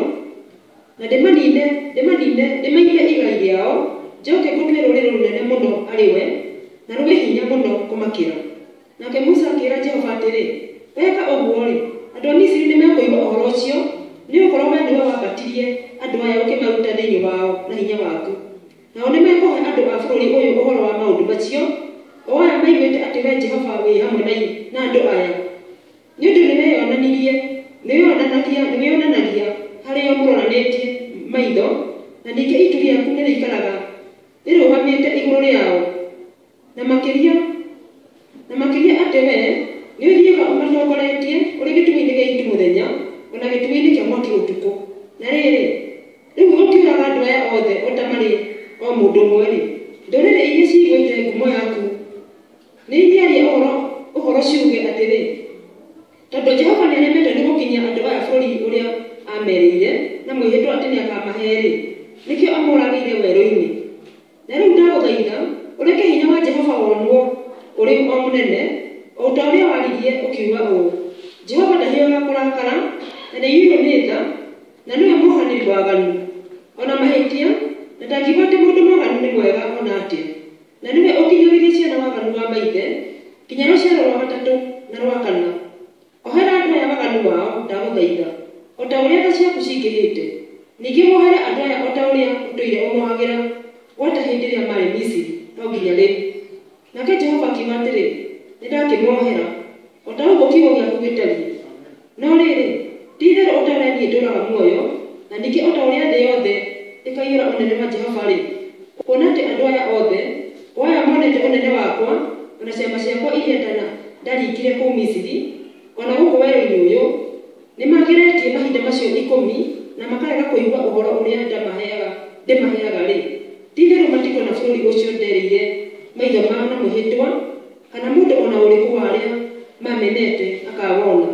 na ndĩmaige igai rĩao njoke ngũtue rũrĩrĩ rũnene mũno arĩ we na rũgĩe hinya mũno kũmakĩra. Nake Musa akĩĩra Jehova atĩrĩ, weka ũguo-rĩ, andũ a Misiri nĩmekũigua ũhoro ũcio nĩgũkorwo wee nĩwe wambatirie andũ aya ũkĩmaruta thĩinĩ wao na hinya waku. Nao nĩmekũhe andũ a bũrũri ũyũ ũhoro wa maũndũ macio, o aya maiguĩte atĩ wee Jehova wĩ hamwe na andũ aya. Nĩ ũndũ nĩwĩyonanagia harĩa mũroranĩtie maitho, na ningĩ itu rĩaku nĩrĩikaraga rĩrũgamĩte igũrũ rĩao. Na makĩria atĩ wee nĩũthiĩga ũmatongoretie ũrĩ gĩtugĩ-inĩ gĩa itu mũthenya, ona gĩtugĩ-inĩ kĩa mwaki ũtukũ. Na rĩrĩ, rĩu ũkĩũraga andũ aya othe o ta marĩ o mũndũ ũmwe-rĩ, ndũrĩrĩ iria ciguĩte ngumo yaku nĩithĩaria ũhoro ciuge atĩrĩ, tondũ Jehova nĩaremete nĩ gũkinyia andũ aya bũrũri ũrĩa amerĩire na mwĩhĩtwa atĩ nĩakamahe-rĩ, nĩkĩo amũragĩire werũ-inĩ. Na rĩu ndagũthaitha ũreke hinya wa Jehova wonwo ũrĩ o mũnene, o ta ũrĩa waririe ũkiuga ũũ, Jehova ndahiũhaga kũrakara na nĩiyũirwo nĩ tha, na nĩwe mũhanĩri waganu ona mahĩtia, na ndangiuga atĩ mũndũ mwaganu nĩ mwega ona atĩa, na nĩwe ũkinyagĩria ciana waganu wa maithe kinya rũciaro rwa gatatũ na rwa kana. Ohera andũ aya waganu wao ndagũthaitha, o ta ũrĩa tha ciaku cingĩhĩte. Ningĩ wohere andũ aya o ta ũrĩa ũtũire ũmohagĩra gwata hĩndĩ ĩrĩa marĩ Misiri no nginya rĩu. Nake Jehova akiuga atĩrĩ, nĩndakĩmohera o ta ũguo kiugo gĩaku gĩtariĩ. No rĩrĩ, ti-itherũ o ta ũrĩa niĩ ndũraga muoyo, ũnene wa Jehova rĩ, kuona atĩ andũ aya othe aya monete ũnene wakwa ona ciama ciakwa iria ndaringire kũu Misiri ona gũkũ werũ-inĩ ũyũ nĩ mageretie mahinda macio 10 na makarega kũigua ũhoro ũrĩa ndĩmaheaga rĩ, ti-itherũ matikona bũrũri ũcio nderĩire maitho mao na mũhĩtwa kana mũndũ ona ũrĩkũ warĩa mamenete akawona.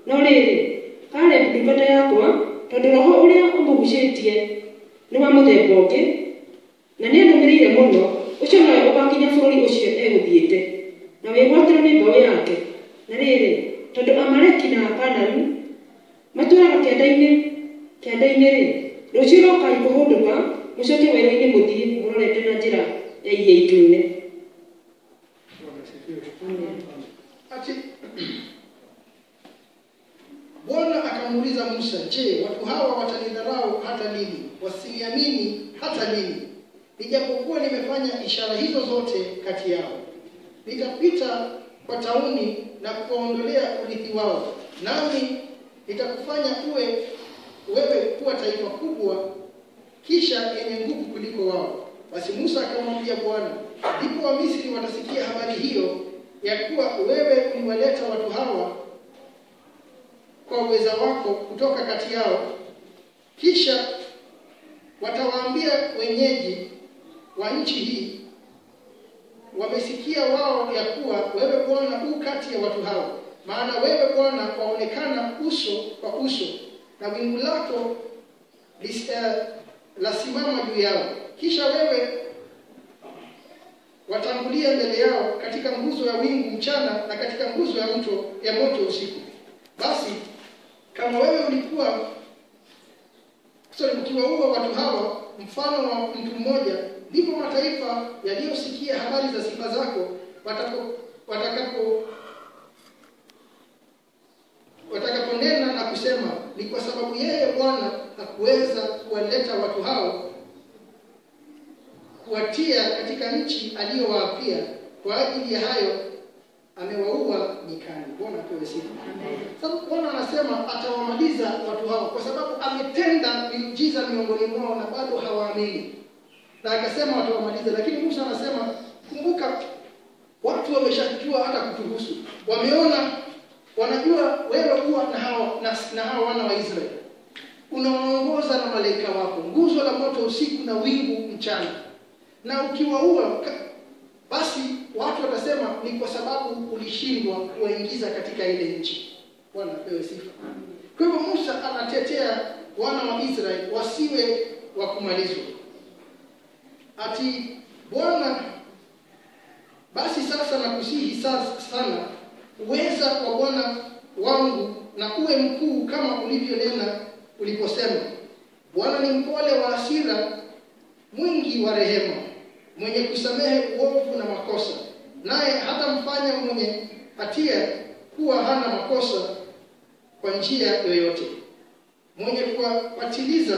No rĩrĩ, Kalebu ndungata yakwa, tondũ roho ũrĩa ũmũgucĩtie nĩ wa mũthemba ũngĩ na nĩ andũmĩrĩire mũno, ũcio nawe ũgakinya bũrũri ũcio egũthiĩte na wĩgwatĩrwo nĩ mbaũ yake. Na rĩrĩ, tondũ Amaleki na Kaanani matũũraga kĩanda-inĩ rĩ, rũciũ rokai kũhũndũka mũcoke werũ-inĩ mũthiĩ mũrorete na njĩra ya Iria Itune. Bwana akamuuliza Musa, je, watu hawa watanidharau hata lini? Wasiniamini hata lini? Nijapokuwa nimefanya ishara hizo zote kati yao. Nitapita kwa tauni na kuwaondolea urithi wao, nami nitakufanya wewe kuwa taifa kubwa, kisha yenye nguvu kuliko wao. Basi Musa akamwambia Bwana, ndipo Wamisri watasikia habari hiyo ya kuwa wewe uliwaleta watu hawa kwa uweza wako kutoka kati yao, kisha watawaambia wenyeji wa nchi hii, wamesikia wao ya kuwa wewe Bwana u kati ya watu hao, maana wewe Bwana waonekana uso kwa uso na wingu lako lasimama juu yao. Kisha wewe watangulia mbele yao katika nguzo ya wingu mchana na katika nguzo ya moto usiku. Basi kama wewe ukiwaua watu hawa mfano wa mtu mmoja, ndipo mataifa yaliyosikia habari za sifa zako watakaponena na kusema, ni kwa sababu yeye Bwana hakuweza kuwaleta watu hao kuwatia katika nchi aliyowaapia, kwa ajili ya hayo amewaua nyikani. Bwana apewe sifa. Sasa Bwana anasema atawamaliza watu hao kwa sababu ametenda miujiza miongoni mwao na bado hawaamini. Na akasema watawamaliza, lakini Musa anasema, kumbuka watu wameshajua hata kutuhusu. Wameona, wanajua wewe kuwa na hao wana wa Israeli. Unawaongoza na malaika wako, nguzo la moto usiku na wingu mchana. Na ukiwaua, basi watu watasema ni kwa sababu ulishindwa kuwaingiza katika ile nchi. Bwana apewe sifa. Kwa hivyo Musa anatetea wana wa Israeli wasiwe wa kumalizwa. Ati Bwana, basi sasa nakusihi sana, uweza wa Bwana wangu na uwe mkuu kama ulivyonena uliposema, Bwana ni mpole wa hasira, mwingi wa rehema, mwenye kusamehe uovu na makosa, naye hatamfanya mwenye hatia kuwa hana makosa kwa njia yoyote, mwenye kuwapatiliza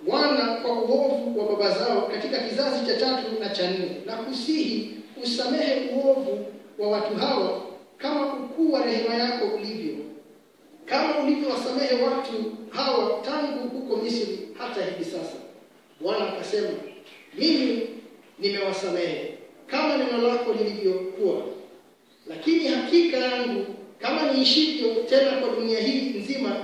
wana kwa uovu wa baba zao katika kizazi cha 3 na cha 4, na kusihi usamehe uovu wa watu hawa kama ukuu wa rehema yako ulivyo, kama ulivyowasamehe watu hawa tangu huko Misri hata hivi sasa. Bwana akasema, mimi nimewasamehe kama neno lako lilivyokuwa, lakini hakika yangu kama niishivyo tena kwa dunia hii nzima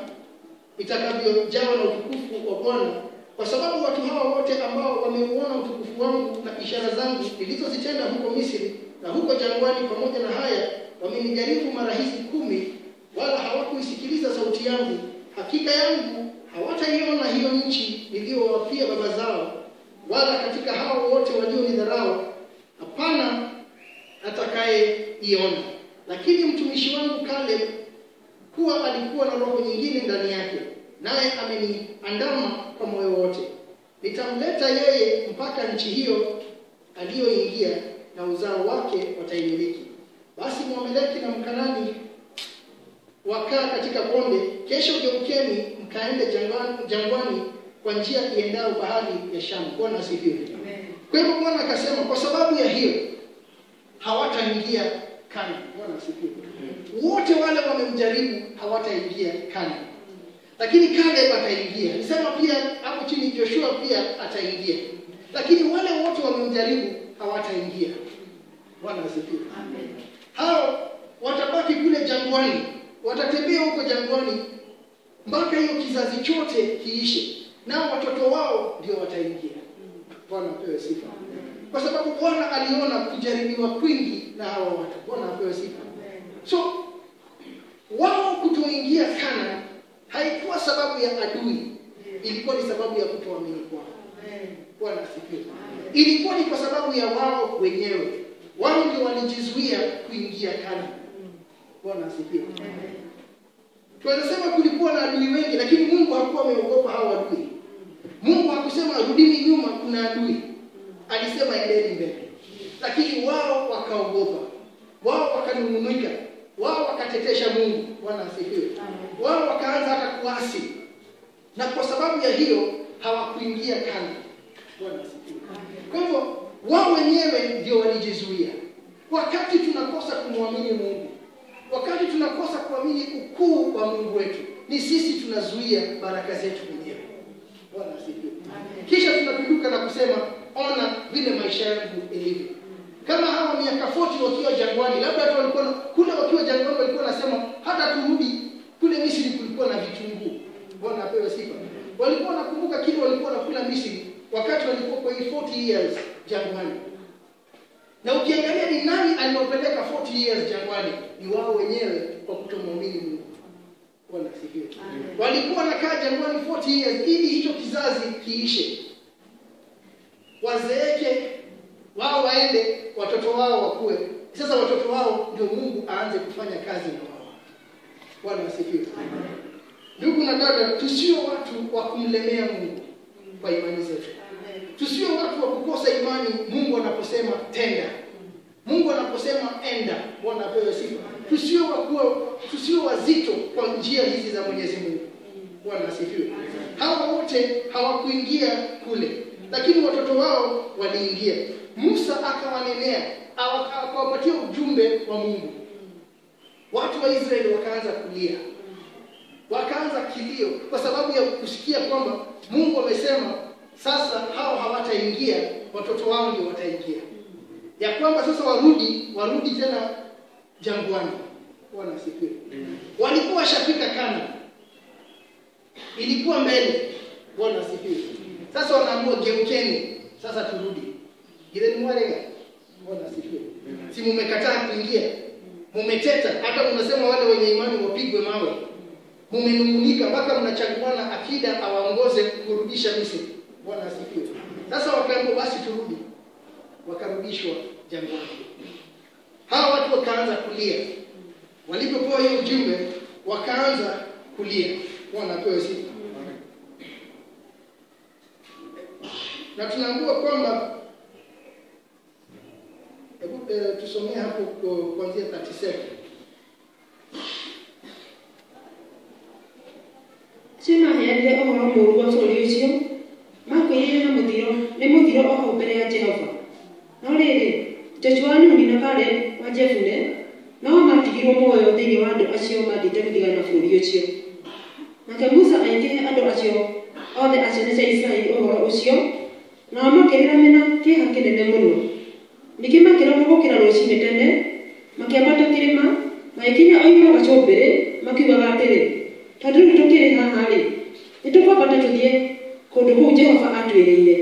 itakavyojawa na utukufu wa Bwana, kwa sababu watu hawa wote ambao wameuona utukufu wangu na ishara zangu nilizozitenda huko Misri na huko jangwani, pamoja na haya wamenijaribu mara hizi 10, wala hawakuisikiliza sauti yangu. Hakika yangu hawataiona hiyo nchi niliyowapia baba zao, wala katika hao wote walionidharau hapana atakayeiona. Lakini mtumishi wangu Caleb, kuwa alikuwa na roho nyingine ndani yake, naye ameniandama kwa moyo wote, nitamleta yeye mpaka nchi hiyo aliyoingia, na uzao wake wataimiliki. Basi Mwameleki na Mkanani wakaa katika bonde. Kesho geukeni mkaende jangwani kwa njia iendayo bahari ya Shamu. Bwana asifiwe. Kwa hivyo Bwana akasema kwa sababu ya hiyo hawataingia Kanaani. Bwana asifiwe. Wote wale wamemjaribu hawataingia Kanaani. Lakini Caleb ataingia. Alisema pia hapo chini Joshua pia ataingia. Lakini wale wote wamemjaribu hawataingia. Bwana asifiwe. Amen. Hao watabaki kule jangwani. Watatembea huko jangwani mpaka hiyo kizazi chote kiishe. Nao watoto wao ndio wataingia. Bwana apewe sifa. Kwa sababu Bwana aliona kujaribiwa kwingi na hao watu. Bwana apewe sifa. So wao kutoingia Kana haikuwa sababu ya adui. Ilikuwa ni sababu ya kutoamini kwao. Bwana asifiwe. Ilikuwa ni kwa sababu ya wao wenyewe. Wao ndio walijizuia kuingia Kana. Bwana asifiwe. Tunasema kulikuwa na adui wengi, lakini Mungu hakuwa ameogopa hao adui. Mungu hakusema rudini nyuma kuna adui. Alisema endeni mbele. Lakini wao wakaogopa. Wao wakanung'unika. Wao wakatetesha Mungu. Bwana asifiwe. Wao wakaanza hata kuasi. Na kwa sababu ya hiyo hawakuingia Kana. Bwana asifiwe. Kwa hivyo wao wenyewe ndio walijizuia. Wakati tunakosa kumwamini Mungu, wakati tunakosa kuamini ukuu wa Mungu wetu, ni sisi tunazuia baraka zetu wenyewe. Bwana asifiwe. Kisha tunapinduka na kusema ona vile maisha yangu ilivyo. Kama hawa miaka 40 wakiwa jangwani, labda hata walikuwa kule wakiwa jangwani walikuwa nasema hata turudi kule Misri kulikuwa na vitunguu. Bwana apewe sifa. Walikuwa nakumbuka kile walikuwa nakula Misri wakati walikuwa kwa 40 years jangwani. Na ukiangalia ni nani aliwapeleka 40 years jangwani? Ni wao wenyewe kwa kutomwamini Mungu. Bwana asifiwe. Walikuwa nakaa jangwani 40 years ili hicho kizazi kiishe. Wazeeke, wao waende, watoto wao wakue. Sasa watoto wao ndio Mungu aanze kufanya kazi na wao. Bwana asifiwe. Ndugu na dada, tusio watu wa kumlemea Mungu kwa imani zetu. Tusio watu wa kukosa imani Mungu anaposema tenda. Mungu anaposema enda. Bwana apewe sifa. Tusio wazito kwa njia hizi za Mwenyezi Mungu. Bwana asifiwe. Hawa wote hawakuingia kule, lakini watoto wao waliingia. Musa akawanenea, akawapatia ujumbe wa Mungu. Watu wa Israeli wakaanza kulia. Wakaanza kilio kwa sababu ya kusikia kwamba Mungu amesema sasa hao hawataingia, watoto wao ndio wataingia. Ya kwamba sasa warudi tena jangwani. Bwana asifiwe. Walikuwa washafika Kana. Ilikuwa mbele. Bwana asifiwe. Sasa wanaamua geukeni, sasa turudi. Ile ni mwalega. Bwana asifiwe. Si mmekataa kuingia. Mmeteta, hata mnasema wale wenye imani wapigwe mawe. Mmenung'unika mpaka mnachaguana akida awaongoze kurudisha Misri. Bwana asifiwe. Sasa wakaamua basi turudi. Wakarudishwa jangwani. Hawa watu wakaanza kulia. Walipopewa hiyo ujumbe wakaanza kulia. Bwana apewe sifa. Na tunaambiwa kwamba tusomee hapo kuanzia 37. Sima headre ohoro mũru wa bũrũri ũcio makwĩrĩire na mũthiro oho mbere ya Jehova. No rĩrĩ, Joshua na Caleb wa Jefune no matigirwo muoyo thĩinĩ wa andũ acio mathiĩte gũthigana bũrũri ũcio. Nake Musa aingĩhe andũ acio othe a ciana cia Isiraeli ũhoro ũcio, nao makĩrĩra mena kĩeha kĩnene mũno. Ningĩ makĩroka gũkĩra rũcinĩ tene, makĩambata kĩrĩma, magĩkinya o igũrũ gacũmbĩrĩ, makiugaga atĩrĩ, tondũ rĩu tũkĩrĩ haha-rĩ, nĩtũkwambata tũthiĩ kũndũ kũu Jehova atwĩrĩire,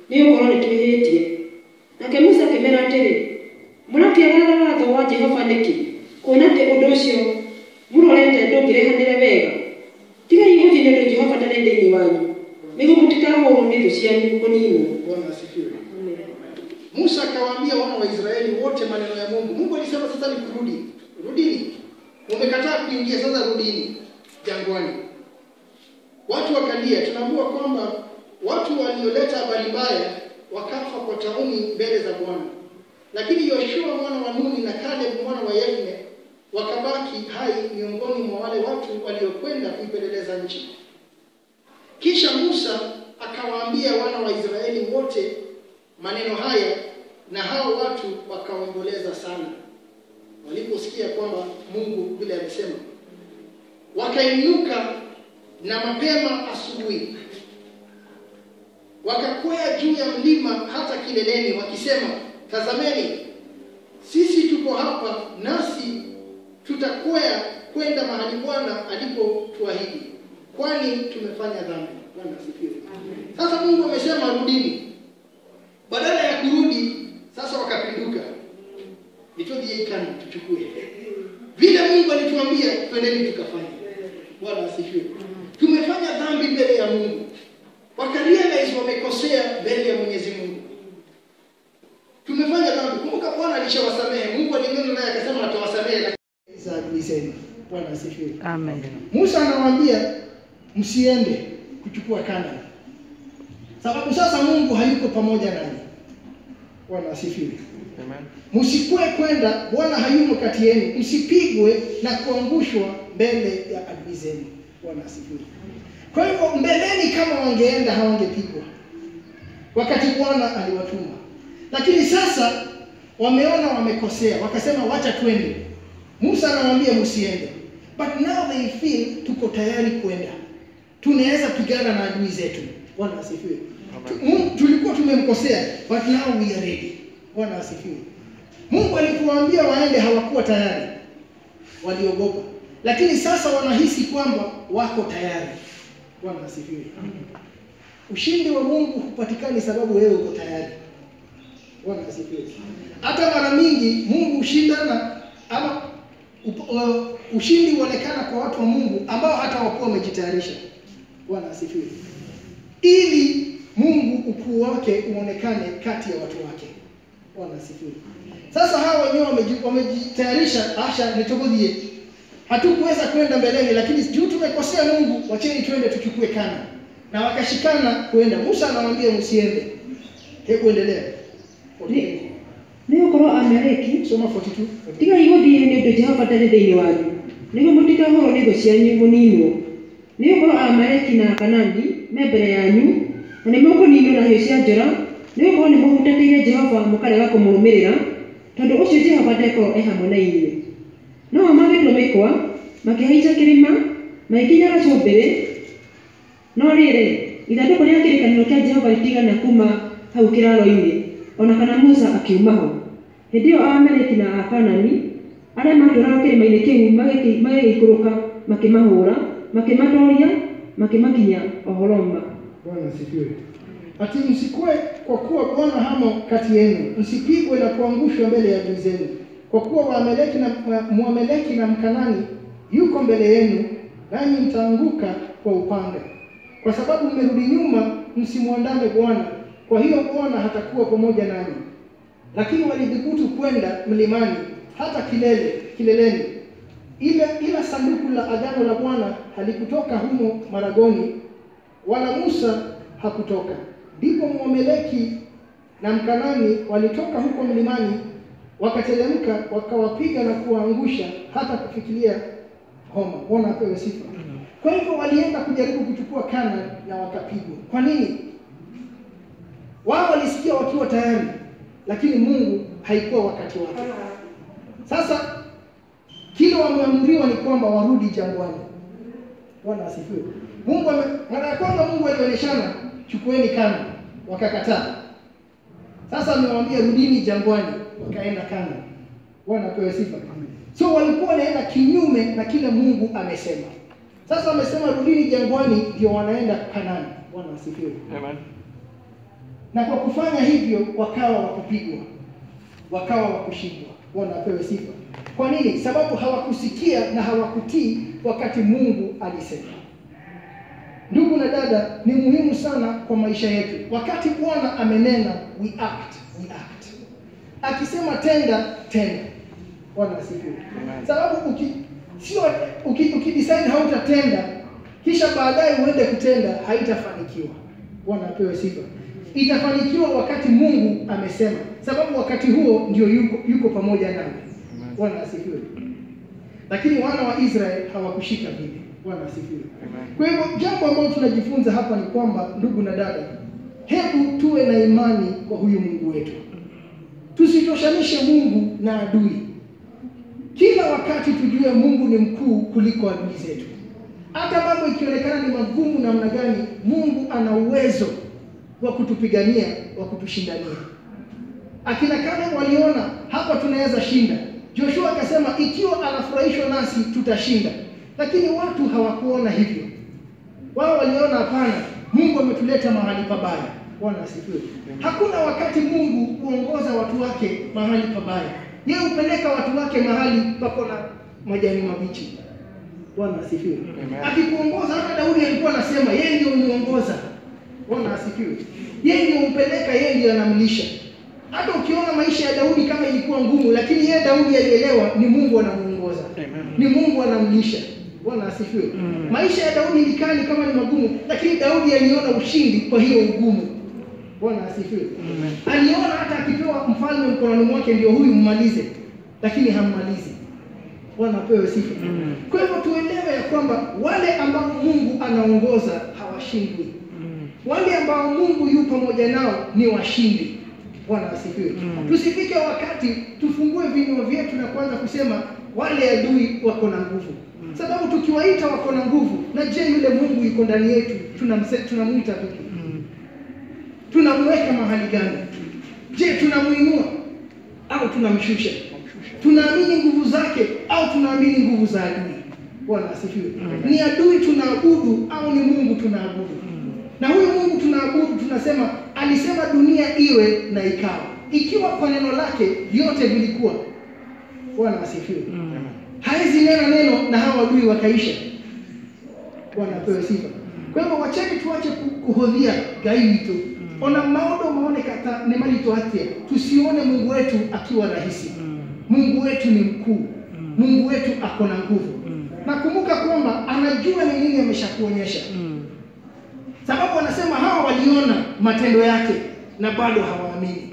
nĩgũkorwo nĩtwĩhĩtie. Nake Musa akĩmera atĩrĩ, mũrakĩagarara watho wa Jehova nĩkĩ? Kuona atĩ ũndũ ũcio mũrorete ndũngĩrehanĩre wega. Tigai gũthiĩ nĩ ũndũ Jehova ndarĩ thĩinĩ wanyu, nĩguo mũtikahũrwo nĩ thũ cianyu kũniinwo. Bwana asifiwe. Musa akawaambia wana wa Israeli wote maneno ya Mungu. Mungu alisema sasa ni kurudi. Rudini. Mmekataa kuingia, sasa rudini jangwani. Watu wakalia. Tunaambiwa kwamba watu walioleta habari mbaya wakafa kwa tauni mbele za Bwana. Lakini Yoshua mwana wa Nuni na Caleb mwana wa Yefune wakabaki hai miongoni mwa wale watu waliokwenda kuipeleleza nchi. Kisha Musa akawaambia wana wa Israeli wote maneno haya, na hao watu wakaomboleza sana waliposikia kwamba Mungu vile amesema. Wakainuka na mapema asubuhi wakakwea juu ya mlima hata kileleni, wakisema, tazameni, sisi tuko hapa, nasi tutakwea kwenda mahali Bwana alipotuahidi, kwani tumefanya dhambi. Bwana asifiwe. Sasa Mungu amesema rudini. Badala ya kurudi, sasa wakapinduka. Nitodie ikani tuchukue. Vile Mungu alituambia twendeni tukafanye. Bwana asifiwe. Tumefanya dhambi mbele ya Mungu. Wakarealize wamekosea mbele ya Mwenyezi Mungu. Tumefanya dhambi. Kumbuka Bwana alishawasamehe. Mungu alinena naye akasema atawasamehe, lakini Bwana asifiwe. Amen. Musa anawaambia msiende kuchukua Kanaani, sababu sasa Mungu hayuko pamoja nanyi. Bwana asifiwe. Amen. Msikue kwenda, Bwana hayumo kati yenu, msipigwe na kuangushwa mbele ya adui zenu. Bwana asifiwe. Kwa hivyo mbeleni kama wangeenda hawangepigwa wakati Bwana aliwatuma. Lakini sasa wameona wamekosea, wakasema wacha twende. Musa anawaambia msiende. But now they feel tuko tayari kwenda. Tunaweza pigana na adui zetu. Bwana asifiwe. Tulikuwa tumemkosea, but now we are ready. Bwana asifiwe. Mungu alipowaambia waende hawakuwa tayari. Waliogopa. Lakini sasa wanahisi kwamba wako tayari. Bwana asifiwe. Ushindi wa Mungu hupatikani sababu wewe uko tayari. Bwana asifiwe. Hata mara mingi Mungu hushindana ama ushindi huonekana kwa watu wa Mungu ambao hata wakuwa wamejitayarisha. Bwana asifiwe. Ili Mungu ukuu wake uonekane kati ya watu wake. Bwana asifiwe. Sasa hawa wenyewe wamejitayarisha, asha nitogodie. Hatukuweza kwenda mbeleni, lakini juu tumekosea Mungu, wacheni twende tuchukue Kanaani. Na wakashikana kwenda. Musa anamwambia msiende. Hebu endelea. Niyo koro Amaleki Soma 42. tiga igodi ni ndo Jehova tene thini wanyu nigo mutika horo nigo cianyu munino niyo koro Amaleki na Kanani me mbere yanyu na ni mukunino na hiyo cia njora niyo koro ni muhutatire Jehova mukarega kumurumirira tondu ucio Jehova ndeko hamwe na inyuĩ. No magĩtua mĩkwa makĩhaica kĩrĩma magĩkinyaga Cumbĩrĩ, no rĩrĩ ithandũkũ rĩa kĩrĩkanĩro kĩa Jehova rĩtigana kuma hau kĩraro-inĩ, ona kana Musa akiuma ho. Hĩndĩ ĩyo Amaleki na Akanani arĩa matũũraga kĩrĩma-inĩ kĩu magĩikũrũka makĩmahũra, makĩmatoria, makĩmakinya Oholoma. Bwana asifiwe. Ati msikue kwa kuwa Bwana hamo kati yenu, msipigwe na kuangushwa mbele ya adui zenu. Kwa kuwa Mwameleki na Mkanani yuko mbele yenu, nanyi mtaanguka kwa upanga. Kwa sababu mmerudi nyuma, msimwandame Bwana. Kwa hiyo Bwana hatakuwa pamoja nanyi. Lakini walidhubutu kwenda mlimani hata kileleni. Ila sanduku la agano la Bwana halikutoka humo maragoni, wala Musa hakutoka. Ndipo Mwameleki na Mkanani walitoka huko mlimani, wakatelemka, wakawapiga na kuwaangusha hata kufikiria Homa. Bwana apewe sifa. Kwa hivyo walienda kujaribu kuchukua Kanaani na wakapigwa. Kwa nini? Wao walisikia wakiwa tayari, lakini Mungu haikuwa wakati wake. Sasa kile wameamriwa ni kwamba warudi jangwani. Bwana asifiwe. Mara ya kwanza Mungu alionyeshana chukueni Kanaani, wakakataa. Sasa amewaambia rudini jangwani, wakaenda Kanaani. Bwana apewe sifa. So walikuwa wanaenda kinyume na kile Mungu amesema. Sasa amesema rudini jangwani, ndio wanaenda Kanaani. Bwana asifiwe. Amen. Na kwa kufanya hivyo wakawa wakupigwa, wakawa wakushindwa. Bwana apewe sifa. Kwa nini? Sababu hawakusikia na hawakutii wakati Mungu alisema. Ndugu na dada, ni muhimu sana kwa maisha yetu. Wakati Bwana amenena, we act. Akisema tenda, tenda. Bwana asifiwe. Sababu ukidecide hautatenda, kisha baadaye uende kutenda, haitafanikiwa. Bwana apewe sifa. Itafanikiwa wakati Mungu amesema, sababu wakati huo ndio yuko pamoja nawe. Bwana asifiwe. Lakini wana wa Israeli hawakushika vile. Bwana asifiwe. Kwa hivyo jambo ambalo tunajifunza hapa ni kwamba, ndugu na dada, hebu tuwe na imani kwa huyu Mungu wetu. Tusitoshanishe Mungu na adui. Kila wakati tujue Mungu ni mkuu kuliko adui zetu. Hata mambo ikionekana ni magumu namna gani, Mungu ana uwezo wa kutupigania, wa kutushindania. Akina Caleb waliona hapa tunaweza shinda. Joshua akasema ikiwa anafurahishwa nasi tutashinda. Lakini watu hawakuona hivyo. Wao waliona hapana, Mungu ametuleta mahali pabaya. Bwana asifiwe. Hakuna wakati Mungu huongoza watu wake mahali pabaya. Yeye hupeleka watu wake mahali pako na majani mabichi. Bwana asifiwe. Akikuongoza, hata Daudi alikuwa anasema yeye ndio muongoza. Bwana asifiwe. Yeye ndio umpeleka, yeye ndio anamlisha. Hata ukiona maisha ya Daudi kama ilikuwa ngumu, lakini yeye Daudi alielewa ni Mungu anamuongoza. Ni Mungu anamlisha. Bwana asifiwe. Maisha ya Daudi ilikani kama ni magumu, lakini Daudi aliona ushindi kwa hiyo ugumu. Bwana asifiwe. Aliona hata akipewa mfalme mkononi mwake ndio huyu mmalize, lakini hammalizi. Bwana apewe sifa. Kwa hivyo tuelewe ya kwamba wale ambao Mungu anaongoza hawashindwi. Wale ambao Mungu yu pamoja nao ni washindi. Bwana asifiwe. Tusifike wakati tufungue vinywa vyetu na kuanza kusema wale adui wako na nguvu. Sababu tukiwaita wako na nguvu, na je yule Mungu yuko ndani yetu, tunamuita vipi? Tunamweka mahali gani? Je, tunamuinua au tunamshusha? Tunaamini nguvu zake au tunaamini nguvu za adui? Bwana asifiwe. Ni adui tunaabudu au ni Mungu tunaabudu? Na huyu Mungu tunaabudu tunasema alisema dunia iwe na ikawa. Ikiwa kwa neno lake vyote vilikuwa. Bwana asifiwe. Haizi neno na hawa adui wakaisha. Bwana apewe sifa. Kwa hivyo wacheni tuache kuhodhia gaini tu. Ona maodo maone kata ne mali tuatia. Tusione Mungu wetu akiwa rahisi. Mungu wetu ni mkuu. Mungu wetu ako na nguvu. Na kumbuka kwamba anajua ni nini ameshakuonyesha. Sababu anasema hawa waliona matendo yake na bado hawaamini.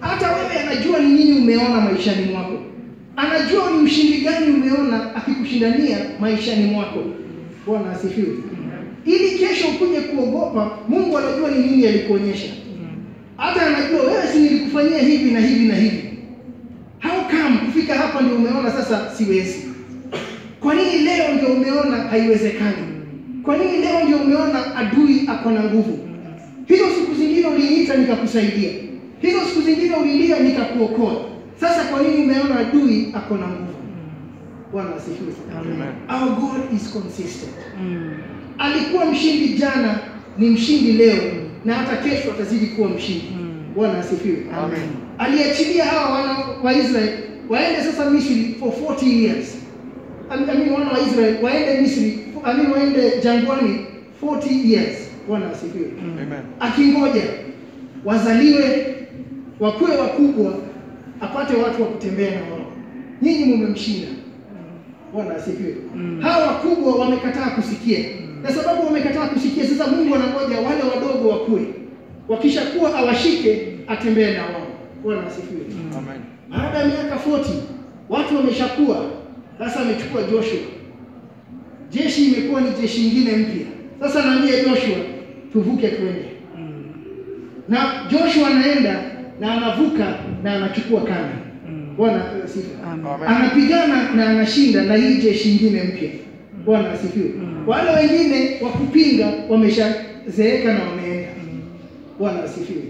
Hata wewe anajua ni nini umeona maishani mwako. Anajua ni ushindi gani umeona akikushindania maishani mwako. Bwana asifiwe. Ili kesho ukuje kuogopa, Mungu anajua ni nini alikuonyesha. Hata anajua wewe si nilikufanyia hivi na hivi na hivi. How come kufika hapa ndio umeona sasa siwezi? Kwa nini leo ndio umeona haiwezekani? Kwa nini leo ndio umeona adui ako na nguvu? Hizo siku zingine uliniita nikakusaidia. Hizo siku zingine ulilia nikakuokoa. Sasa kwa nini umeona adui ako na nguvu? Bwana asifiwe. Amen. Our God is consistent. Alikuwa mshindi jana, ni mshindi leo, na hata kesho atazidi kuwa mshindi. Bwana asifiwe. Amen. Aliachilia hawa wana wa Israeli waende sasa Misri for 40 years. Wana wa Israeli waende Misri, waende jangwani 40 years. Bwana asifiwe. Amen. Akingoja wazaliwe, wakuwe wakubwa, apate watu wa kutembea na wao. Nyinyi mmemshinda. Bwana asifiwe. Hawa wakubwa wamekataa kusikia. Na sababu wamekataa kusikia, sasa Mungu anangoja wale wadogo wakue. Wakishakuwa awashike, atembee na wao. Bwana asifiwe. Amen. Baada ya miaka 40, watu wameshakuwa. Sasa amechukua Joshua. Jeshi imekuwa ni jeshi lingine mpya. Sasa naambia Joshua, tuvuke twende. Na Joshua anaenda na anavuka na anachukua Kana. Bwana asifiwe. Anapigana na anashinda na hii jeshi lingine mpya. Bwana asifiwe. Wale wengine wa kupinga wameshazeeka na wameenda. Bwana asifiwe.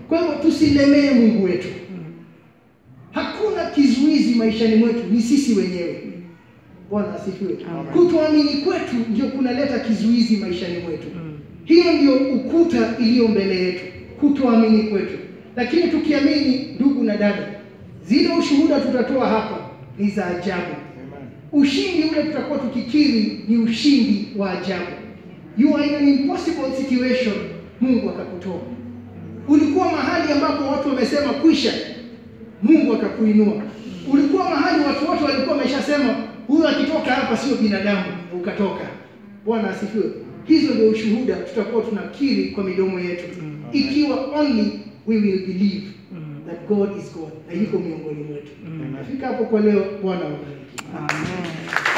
Kwa hivyo tusilemee Mungu wetu. Hakuna kizuizi maishani mwetu, ni sisi wenyewe. Bwana asifiwe. Kutoamini kwetu ndio kunaleta kizuizi maishani mwetu. Hiyo ndio ukuta iliyo mbele yetu, kutoamini kwetu. Lakini tukiamini, ndugu na dada, zile ushuhuda tutatoa hapa ni za ajabu. Ushindi ule tutakuwa tukikiri ni ushindi wa ajabu. You are in an impossible situation, Mungu akakutoa. Ulikuwa mahali ambapo watu wamesema kwisha, Mungu akakuinua. Ulikuwa mahali watu wote walikuwa wameshasema huyu akitoka hapa sio binadamu, ukatoka. Bwana asifiwe. Hizo ndio ushuhuda tutakuwa tunakiri kwa midomo yetu. Ikiwa only we will believe that God is God na yuko miongoni mwetu. Nafika hapo kwa leo. Bwana awabariki. Amen.